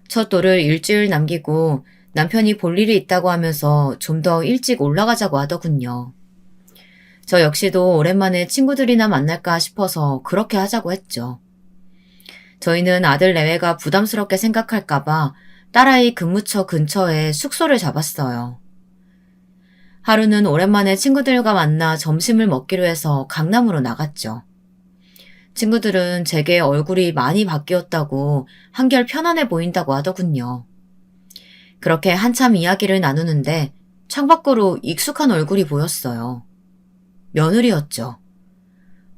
첫 돌을 일주일 남기고 남편이 볼 일이 있다고 하면서 좀 더 일찍 올라가자고 하더군요. 저 역시도 오랜만에 친구들이나 만날까 싶어서 그렇게 하자고 했죠. 저희는 아들 내외가 부담스럽게 생각할까봐 딸아이 근무처 근처에 숙소를 잡았어요. 하루는 오랜만에 친구들과 만나 점심을 먹기로 해서 강남으로 나갔죠. 친구들은 제게 얼굴이 많이 바뀌었다고 한결 편안해 보인다고 하더군요. 그렇게 한참 이야기를 나누는데 창밖으로 익숙한 얼굴이 보였어요. 며느리였죠.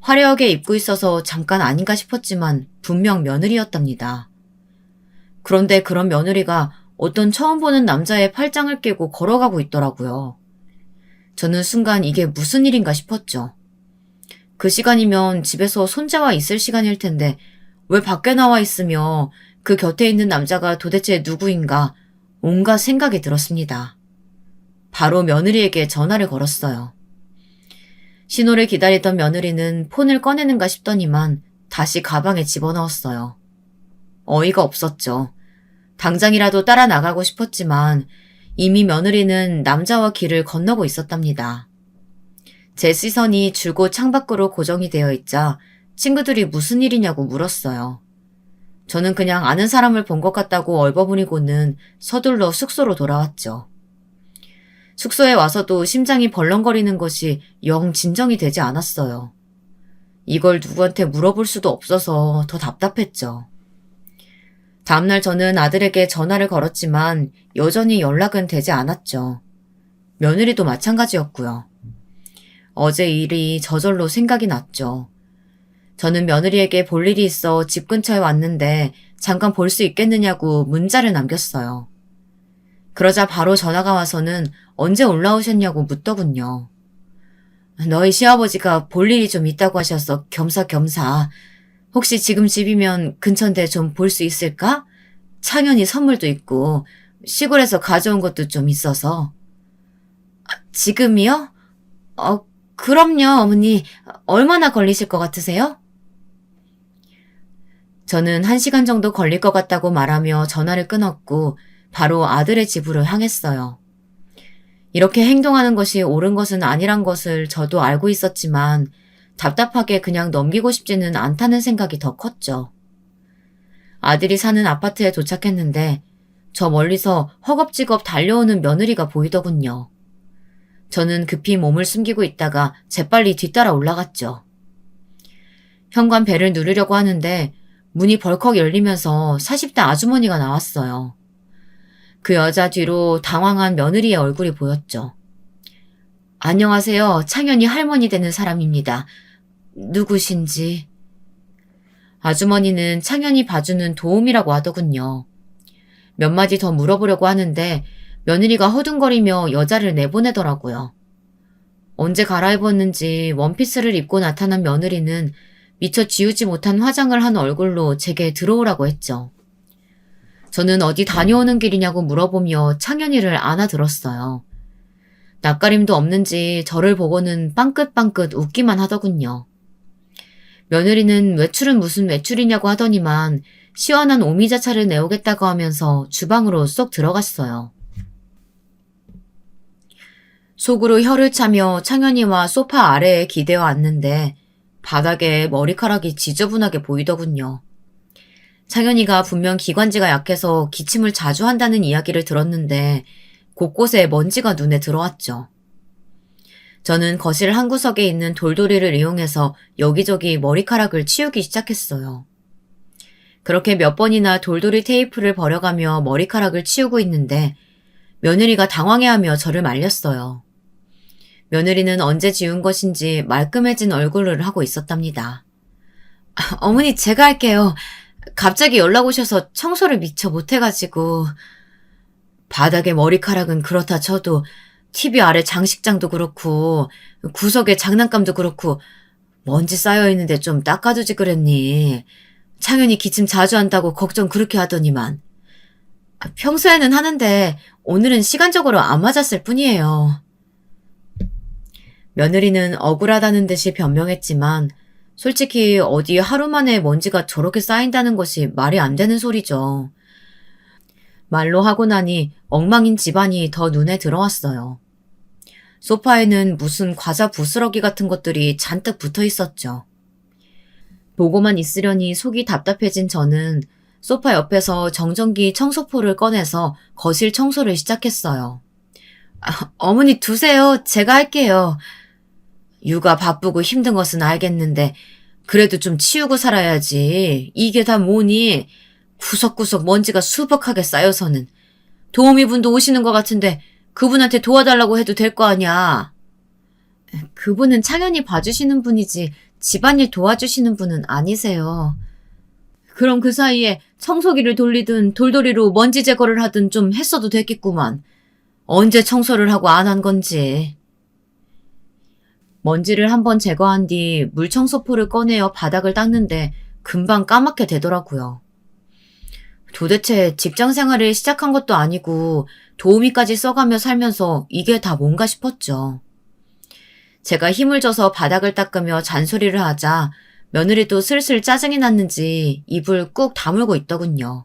화려하게 입고 있어서 잠깐 아닌가 싶었지만 분명 며느리였답니다. 그런데 그런 며느리가 어떤 처음 보는 남자의 팔짱을 끼고 걸어가고 있더라고요. 저는 순간 이게 무슨 일인가 싶었죠. 그 시간이면 집에서 손자와 있을 시간일 텐데 왜 밖에 나와 있으며 그 곁에 있는 남자가 도대체 누구인가 온갖 생각이 들었습니다. 바로 며느리에게 전화를 걸었어요. 신호를 기다리던 며느리는 폰을 꺼내는가 싶더니만 다시 가방에 집어넣었어요. 어이가 없었죠. 당장이라도 따라 나가고 싶었지만 이미 며느리는 남자와 길을 건너고 있었답니다. 제 시선이 줄곧 창밖으로 고정이 되어 있자 친구들이 무슨 일이냐고 물었어요. 저는 그냥 아는 사람을 본 것 같다고 얼버무리고는 서둘러 숙소로 돌아왔죠. 숙소에 와서도 심장이 벌렁거리는 것이 영 진정이 되지 않았어요. 이걸 누구한테 물어볼 수도 없어서 더 답답했죠. 다음날 저는 아들에게 전화를 걸었지만 여전히 연락은 되지 않았죠. 며느리도 마찬가지였고요. 어제 일이 저절로 생각이 났죠. 저는 며느리에게 볼 일이 있어 집 근처에 왔는데 잠깐 볼 수 있겠느냐고 문자를 남겼어요. 그러자 바로 전화가 와서는 언제 올라오셨냐고 묻더군요. 너희 시아버지가 볼 일이 좀 있다고 하셔서 겸사겸사. 혹시 지금 집이면 근처인데 좀 볼 수 있을까? 창현이 선물도 있고 시골에서 가져온 것도 좀 있어서. 지금이요? 그럼요, 어머니. 얼마나 걸리실 것 같으세요? 저는 1시간 정도 걸릴 것 같다고 말하며 전화를 끊었고 바로 아들의 집으로 향했어요. 이렇게 행동하는 것이 옳은 것은 아니란 것을 저도 알고 있었지만 답답하게 그냥 넘기고 싶지는 않다는 생각이 더 컸죠. 아들이 사는 아파트에 도착했는데 저 멀리서 허겁지겁 달려오는 며느리가 보이더군요. 저는 급히 몸을 숨기고 있다가 재빨리 뒤따라 올라갔죠. 현관 벨을 누르려고 하는데 문이 벌컥 열리면서 40대 아주머니가 나왔어요. 그 여자 뒤로 당황한 며느리의 얼굴이 보였죠. 안녕하세요. 창현이 할머니 되는 사람입니다. 누구신지. 아주머니는 창현이 봐주는 도움이라고 하더군요. 몇 마디 더 물어보려고 하는데 며느리가 허둥거리며 여자를 내보내더라고요. 언제 갈아입었는지 원피스를 입고 나타난 며느리는 미처 지우지 못한 화장을 한 얼굴로 제게 들어오라고 했죠. 저는 어디 다녀오는 길이냐고 물어보며 창현이를 안아들었어요. 낯가림도 없는지 저를 보고는 빵긋빵긋 웃기만 하더군요. 며느리는 외출은 무슨 외출이냐고 하더니만 시원한 오미자차를 내오겠다고 하면서 주방으로 쏙 들어갔어요. 속으로 혀를 차며 창현이와 소파 아래에 기대어 앉는데 바닥에 머리카락이 지저분하게 보이더군요. 창현이가 분명 기관지가 약해서 기침을 자주 한다는 이야기를 들었는데 곳곳에 먼지가 눈에 들어왔죠. 저는 거실 한 구석에 있는 돌돌이를 이용해서 여기저기 머리카락을 치우기 시작했어요. 그렇게 몇 번이나 돌돌이 테이프를 버려가며 머리카락을 치우고 있는데 며느리가 당황해하며 저를 말렸어요. 며느리는 언제 지운 것인지 말끔해진 얼굴을 하고 있었답니다. 어머니, 제가 할게요. 갑자기 연락 오셔서 청소를 미처 못해가지고. 바닥에 머리카락은 그렇다 쳐도 TV 아래 장식장도 그렇고 구석에 장난감도 그렇고 먼지 쌓여있는데 좀 닦아두지 그랬니. 창현이 기침 자주 한다고 걱정 그렇게 하더니만. 평소에는 하는데 오늘은 시간적으로 안 맞았을 뿐이에요. 며느리는 억울하다는 듯이 변명했지만 솔직히 어디 하루 만에 먼지가 저렇게 쌓인다는 것이 말이 안 되는 소리죠. 말로 하고 나니 엉망인 집안이 더 눈에 들어왔어요. 소파에는 무슨 과자 부스러기 같은 것들이 잔뜩 붙어 있었죠. 보고만 있으려니 속이 답답해진 저는 소파 옆에서 정전기 청소포를 꺼내서 거실 청소를 시작했어요. 어머니 두세요. 제가 할게요. 육아 바쁘고 힘든 것은 알겠는데 그래도 좀 치우고 살아야지. 이게 다 뭐니? 구석구석 먼지가 수북하게 쌓여서는. 도우미 분도 오시는 것 같은데 그분한테 도와달라고 해도 될 거 아니야. 그분은 창연히 봐주시는 분이지 집안일 도와주시는 분은 아니세요. 그럼 그 사이에 청소기를 돌리든 돌돌이로 먼지 제거를 하든 좀 했어도 됐겠구만. 언제 청소를 하고 안 한 건지. 먼지를 한번 제거한 뒤 물청소포를 꺼내어 바닥을 닦는데 금방 까맣게 되더라고요. 도대체 직장 생활을 시작한 것도 아니고 도우미까지 써가며 살면서 이게 다 뭔가 싶었죠. 제가 힘을 줘서 바닥을 닦으며 잔소리를 하자 며느리도 슬슬 짜증이 났는지 입을 꾹 다물고 있더군요.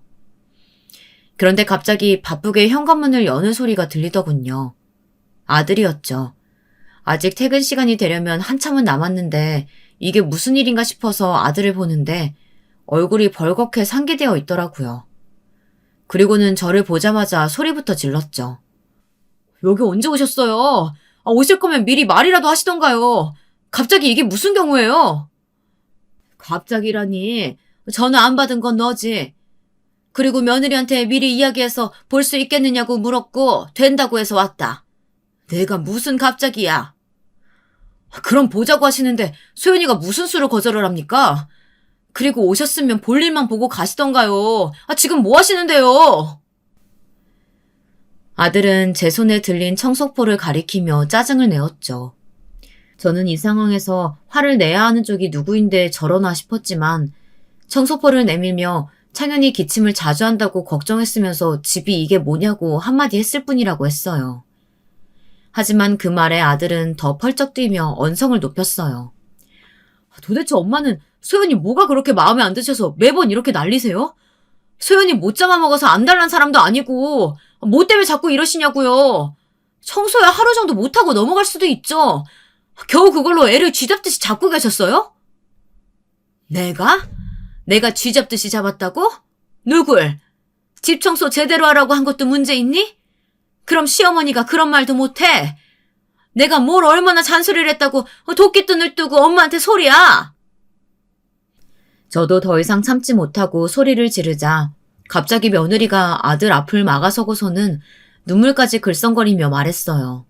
그런데 갑자기 바쁘게 현관문을 여는 소리가 들리더군요. 아들이었죠. 아직 퇴근 시간이 되려면 한참은 남았는데 이게 무슨 일인가 싶어서 아들을 보는데 얼굴이 벌겋게 상기되어 있더라고요. 그리고는 저를 보자마자 소리부터 질렀죠. 여기 언제 오셨어요? 오실 거면 미리 말이라도 하시던가요. 갑자기 이게 무슨 경우예요? 갑자기라니. 전화 안 받은 건 너지. 그리고 며느리한테 미리 이야기해서 볼 수 있겠느냐고 물었고 된다고 해서 왔다. 내가 무슨 갑자기야. 그럼 보자고 하시는데 소연이가 무슨 수로 거절을 합니까? 그리고 오셨으면 볼 일만 보고 가시던가요. 지금 뭐 하시는데요? 아들은 제 손에 들린 청소포를 가리키며 짜증을 내었죠. 저는 이 상황에서 화를 내야 하는 쪽이 누구인데 저러나 싶었지만 청소포를 내밀며 창현이 기침을 자주 한다고 걱정했으면서 집이 이게 뭐냐고 한마디 했을 뿐이라고 했어요. 하지만 그 말에 아들은 더 펄쩍 뛰며 언성을 높였어요. 도대체 엄마는 소연이 뭐가 그렇게 마음에 안 드셔서 매번 이렇게 난리세요? 소연이 못 잡아먹어서 안달난 사람도 아니고 뭐 때문에 자꾸 이러시냐고요. 청소야 하루 정도 못하고 넘어갈 수도 있죠. 겨우 그걸로 애를 쥐잡듯이 잡고 계셨어요? 내가? 내가 쥐잡듯이 잡았다고? 누굴? 집 청소 제대로 하라고 한 것도 문제 있니? 그럼 시어머니가 그런 말도 못해? 내가 뭘 얼마나 잔소리를 했다고 도끼눈을 뜨고 엄마한테 소리야? 저도 더 이상 참지 못하고 소리를 지르자 갑자기 며느리가 아들 앞을 막아서고서는 눈물까지 글썽거리며 말했어요.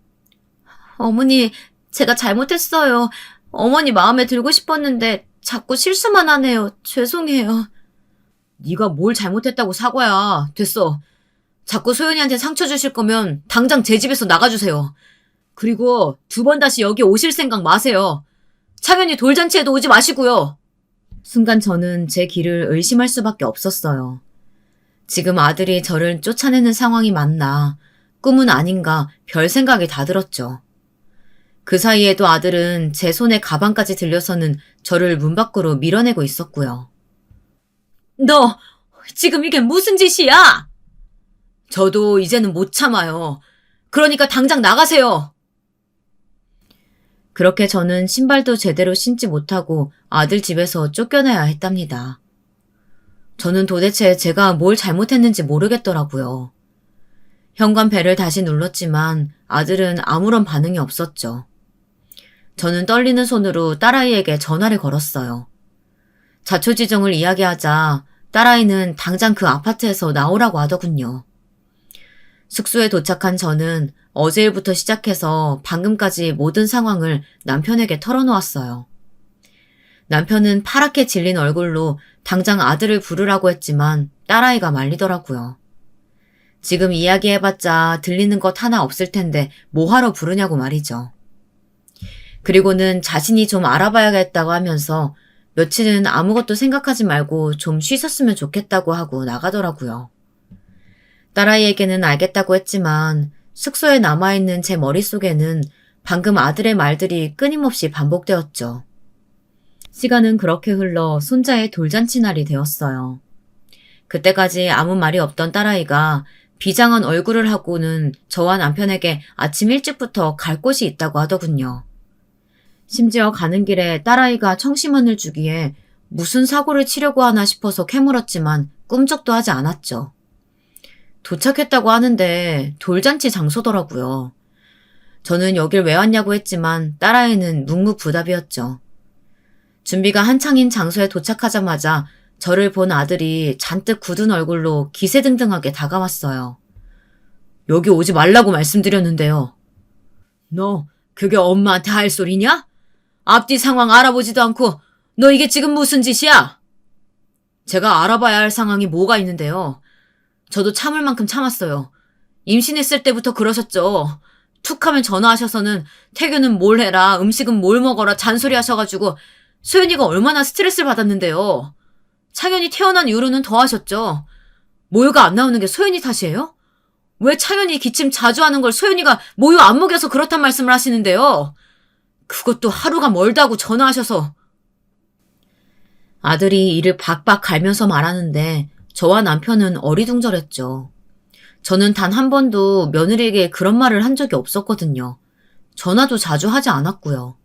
어머니, 제가 잘못했어요. 어머니 마음에 들고 싶었는데 자꾸 실수만 하네요. 죄송해요. 네가 뭘 잘못했다고 사과야. 됐어. 자꾸 소연이한테 상처 주실 거면 당장 제 집에서 나가주세요. 그리고 2번 다시 여기 오실 생각 마세요. 창현이 돌잔치에도 오지 마시고요. 순간 저는 제 길을 의심할 수밖에 없었어요. 지금 아들이 저를 쫓아내는 상황이 맞나, 꿈은 아닌가 별 생각이 다 들었죠. 그 사이에도 아들은 제 손에 가방까지 들려서는 저를 문 밖으로 밀어내고 있었고요. 너 지금 이게 무슨 짓이야? 저도 이제는 못 참아요. 그러니까 당장 나가세요. 그렇게 저는 신발도 제대로 신지 못하고 아들 집에서 쫓겨나야 했답니다. 저는 도대체 제가 뭘 잘못했는지 모르겠더라고요. 현관 벨을 다시 눌렀지만 아들은 아무런 반응이 없었죠. 저는 떨리는 손으로 딸아이에게 전화를 걸었어요. 자초지종을 이야기하자 딸아이는 당장 그 아파트에서 나오라고 하더군요. 숙소에 도착한 저는 어제 일부터 시작해서 방금까지 모든 상황을 남편에게 털어놓았어요. 남편은 파랗게 질린 얼굴로 당장 아들을 부르라고 했지만 딸아이가 말리더라고요. 지금 이야기해봤자 들리는 것 하나 없을 텐데 뭐하러 부르냐고 말이죠. 그리고는 자신이 좀 알아봐야겠다고 하면서 며칠은 아무것도 생각하지 말고 좀 쉬셨으면 좋겠다고 하고 나가더라고요. 딸아이에게는 알겠다고 했지만 숙소에 남아있는 제 머릿속에는 방금 아들의 말들이 끊임없이 반복되었죠. 시간은 그렇게 흘러 손자의 돌잔치 날이 되었어요. 그때까지 아무 말이 없던 딸아이가 비장한 얼굴을 하고는 저와 남편에게 아침 일찍부터 갈 곳이 있다고 하더군요. 심지어 가는 길에 딸아이가 청심환을 주기에 무슨 사고를 치려고 하나 싶어서 캐물었지만 꿈쩍도 하지 않았죠. 도착했다고 하는데 돌잔치 장소더라고요. 저는 여길 왜 왔냐고 했지만 딸아이는 묵묵부답이었죠. 준비가 한창인 장소에 도착하자마자 저를 본 아들이 잔뜩 굳은 얼굴로 기세등등하게 다가왔어요. 여기 오지 말라고 말씀드렸는데요. 너 그게 엄마한테 할 소리냐? 앞뒤 상황 알아보지도 않고 너 이게 지금 무슨 짓이야? 제가 알아봐야 할 상황이 뭐가 있는데요. 저도 참을 만큼 참았어요. 임신했을 때부터 그러셨죠. 툭 하면 전화하셔서는 태교는 뭘 해라, 음식은 뭘 먹어라 잔소리 하셔가지고 소연이가 얼마나 스트레스를 받았는데요. 창현이 태어난 이후로는 더 하셨죠. 모유가 안 나오는 게 소연이 탓이에요? 왜 창현이 기침 자주 하는 걸 소연이가 모유 안 먹여서 그렇단 말씀을 하시는데요. 그것도 하루가 멀다고 전화하셔서. 아들이 이를 박박 갈면서 말하는데 저와 남편은 어리둥절했죠. 저는 단 한 번도 며느리에게 그런 말을 한 적이 없었거든요. 전화도 자주 하지 않았고요.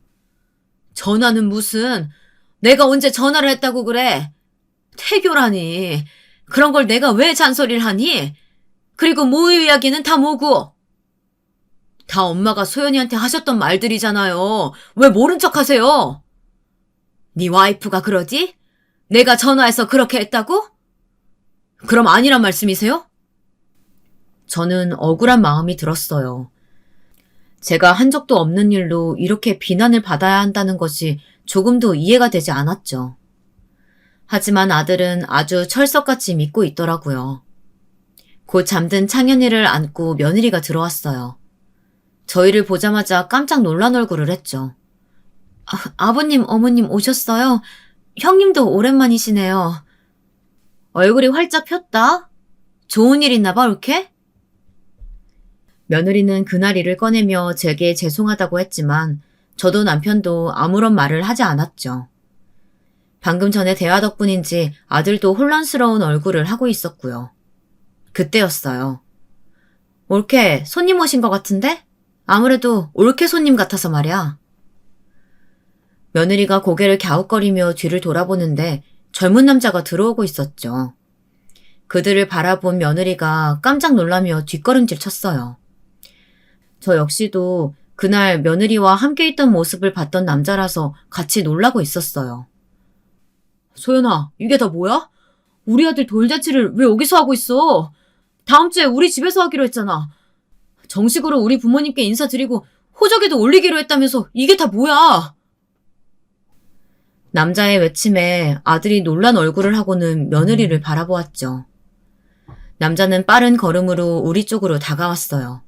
전화는 무슨, 내가 언제 전화를 했다고 그래? 태교라니. 그런 걸 내가 왜 잔소리를 하니? 그리고 모유 이야기는 다 뭐고? 다 엄마가 소연이한테 하셨던 말들이잖아요. 왜 모른 척 하세요? 네 와이프가 그러지? 내가 전화해서 그렇게 했다고? 그럼 아니란 말씀이세요? 저는 억울한 마음이 들었어요. 제가 한 적도 없는 일로 이렇게 비난을 받아야 한다는 것이 조금도 이해가 되지 않았죠. 하지만 아들은 아주 철석같이 믿고 있더라고요. 곧 잠든 창현이를 안고 며느리가 들어왔어요. 저희를 보자마자 깜짝 놀란 얼굴을 했죠. 아버님, 어머님 오셨어요? 형님도 오랜만이시네요. 얼굴이 활짝 폈다? 좋은 일 있나 봐, 옳게? 며느리는 그날 일을 꺼내며 제게 죄송하다고 했지만 저도 남편도 아무런 말을 하지 않았죠. 방금 전에 대화 덕분인지 아들도 혼란스러운 얼굴을 하고 있었고요. 그때였어요. 옳게 손님 오신 것 같은데? 아무래도 옳게 손님 같아서 말이야. 며느리가 고개를 갸웃거리며 뒤를 돌아보는데 젊은 남자가 들어오고 있었죠. 그들을 바라본 며느리가 깜짝 놀라며 뒷걸음질 쳤어요. 저 역시도 그날 며느리와 함께 있던 모습을 봤던 남자라서 같이 놀라고 있었어요. 소연아, 이게 다 뭐야? 우리 아들 돌잔치를 왜 여기서 하고 있어? 다음 주에 우리 집에서 하기로 했잖아. 정식으로 우리 부모님께 인사드리고 호적에도 올리기로 했다면서 이게 다 뭐야? 남자의 외침에 아들이 놀란 얼굴을 하고는 며느리를 바라보았죠. 남자는 빠른 걸음으로 우리 쪽으로 다가왔어요.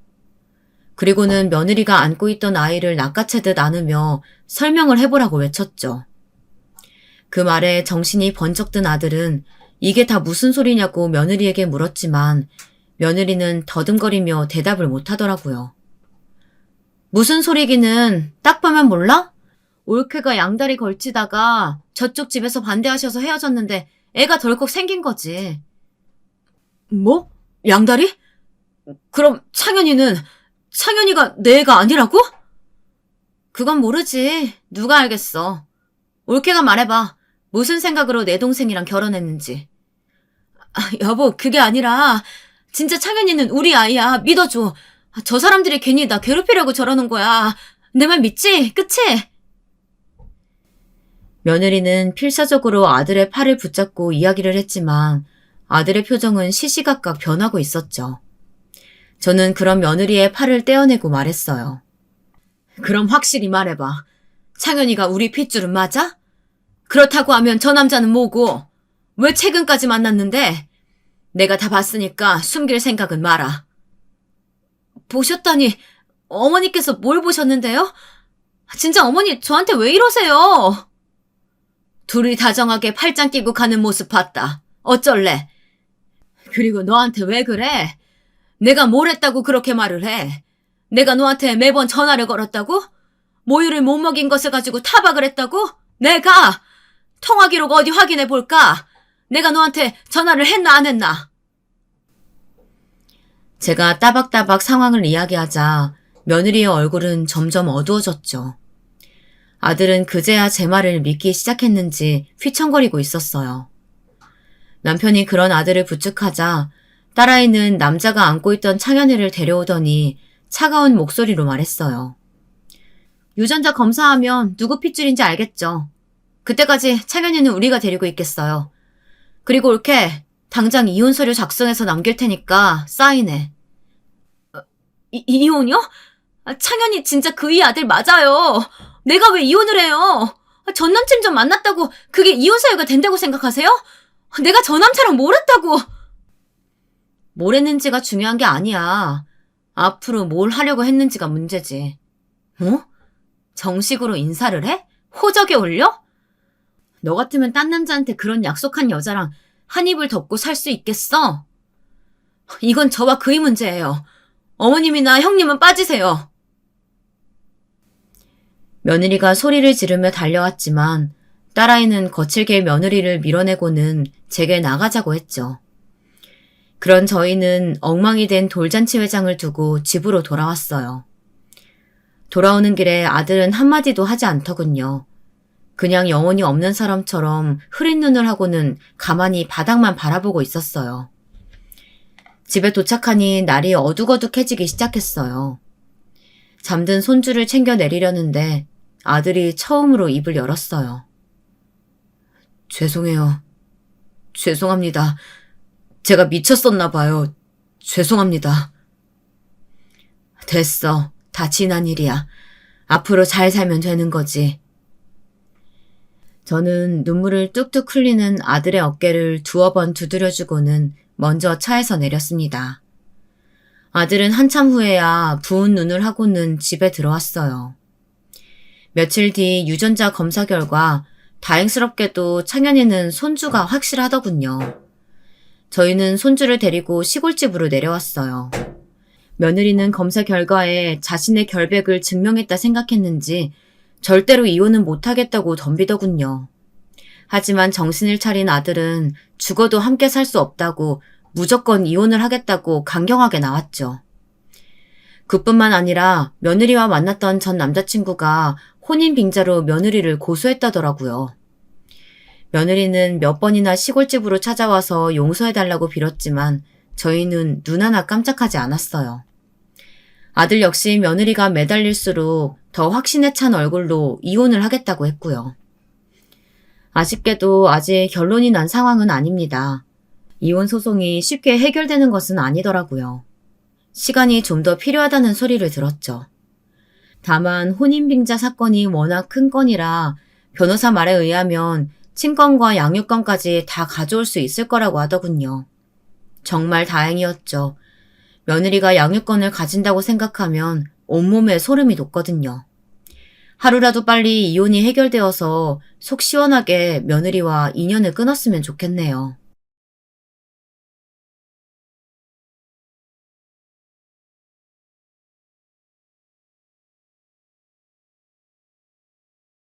그리고는 며느리가 안고 있던 아이를 낚아채듯 안으며 설명을 해보라고 외쳤죠. 그 말에 정신이 번쩍 든 아들은 이게 다 무슨 소리냐고 며느리에게 물었지만 며느리는 더듬거리며 대답을 못하더라고요. 무슨 소리기는 딱 보면 몰라? 올케가 양다리 걸치다가 저쪽 집에서 반대하셔서 헤어졌는데 애가 덜컥 생긴 거지. 뭐? 양다리? 그럼 창현이가 내 애가 아니라고? 그건 모르지. 누가 알겠어. 올케가 말해봐. 무슨 생각으로 내 동생이랑 결혼했는지. 여보, 그게 아니라 진짜 창현이는 우리 아이야. 믿어줘. 저 사람들이 괜히 나 괴롭히려고 저러는 거야. 내 말 믿지? 그치? 며느리는 필사적으로 아들의 팔을 붙잡고 이야기를 했지만 아들의 표정은 시시각각 변하고 있었죠. 저는 그런 며느리의 팔을 떼어내고 말했어요. 그럼 확실히 말해봐. 창현이가 우리 핏줄은 맞아? 그렇다고 하면 저 남자는 뭐고? 왜 최근까지 만났는데? 내가 다 봤으니까 숨길 생각은 마라. 보셨다니 어머니께서 뭘 보셨는데요? 진짜 어머니 저한테 왜 이러세요? 둘이 다정하게 팔짱 끼고 가는 모습 봤다. 어쩔래? 그리고 너한테 왜 그래? 내가 뭘 했다고 그렇게 말을 해? 내가 너한테 매번 전화를 걸었다고? 모유를 못 먹인 것을 가지고 타박을 했다고? 내가! 통화 기록 어디 확인해 볼까? 내가 너한테 전화를 했나 안 했나? 제가 따박따박 상황을 이야기하자 며느리의 얼굴은 점점 어두워졌죠. 아들은 그제야 제 말을 믿기 시작했는지 휘청거리고 있었어요. 남편이 그런 아들을 부축하자 딸아이는 남자가 안고 있던 창현이를 데려오더니 차가운 목소리로 말했어요. 유전자 검사하면 누구 핏줄인지 알겠죠. 그때까지 창현이는 우리가 데리고 있겠어요. 그리고 올케, 당장 이혼 서류 작성해서 남길 테니까 사인해. 이혼이요? 창현이 진짜 그이 아들 맞아요. 내가 왜 이혼을 해요? 전 남친 좀 만났다고 그게 이혼 사유가 된다고 생각하세요? 내가 저 남자랑 뭘 했다고. 뭘 했는지가 중요한 게 아니야. 앞으로 뭘 하려고 했는지가 문제지. 어? 정식으로 인사를 해? 호적에 올려? 너 같으면 딴 남자한테 그런 약속한 여자랑 한 입을 덮고 살 수 있겠어? 이건 저와 그의 문제예요. 어머님이나 형님은 빠지세요. 며느리가 소리를 지르며 달려왔지만 딸아이는 거칠게 며느리를 밀어내고는 제게 나가자고 했죠. 그런 저희는 엉망이 된 돌잔치 회장을 두고 집으로 돌아왔어요. 돌아오는 길에 아들은 한마디도 하지 않더군요. 그냥 영혼이 없는 사람처럼 흐린 눈을 하고는 가만히 바닥만 바라보고 있었어요. 집에 도착하니 날이 어둑어둑해지기 시작했어요. 잠든 손주를 챙겨 내리려는데 아들이 처음으로 입을 열었어요. 죄송해요. 죄송합니다. 제가 미쳤었나 봐요. 죄송합니다. 됐어. 다 지난 일이야. 앞으로 잘 살면 되는 거지. 저는 눈물을 뚝뚝 흘리는 아들의 어깨를 두어 번 두드려주고는 먼저 차에서 내렸습니다. 아들은 한참 후에야 부은 눈을 하고는 집에 들어왔어요. 며칠 뒤 유전자 검사 결과 다행스럽게도 창현이는 손주가 확실하더군요. 저희는 손주를 데리고 시골집으로 내려왔어요. 며느리는 검사 결과에 자신의 결백을 증명했다 생각했는지 절대로 이혼은 못하겠다고 덤비더군요. 하지만 정신을 차린 아들은 죽어도 함께 살 수 없다고 무조건 이혼을 하겠다고 강경하게 나왔죠. 그뿐만 아니라 며느리와 만났던 전 남자친구가 혼인 빙자로 며느리를 고소했다더라고요. 며느리는 몇 번이나 시골집으로 찾아와서 용서해달라고 빌었지만 저희는 눈 하나 깜짝하지 않았어요. 아들 역시 며느리가 매달릴수록 더 확신에 찬 얼굴로 이혼을 하겠다고 했고요. 아쉽게도 아직 결론이 난 상황은 아닙니다. 이혼 소송이 쉽게 해결되는 것은 아니더라고요. 시간이 좀 더 필요하다는 소리를 들었죠. 다만 혼인빙자 사건이 워낙 큰 건이라 변호사 말에 의하면 친권과 양육권까지 다 가져올 수 있을 거라고 하더군요. 정말 다행이었죠. 며느리가 양육권을 가진다고 생각하면 온몸에 소름이 돋거든요. 하루라도 빨리 이혼이 해결되어서 속 시원하게 며느리와 인연을 끊었으면 좋겠네요.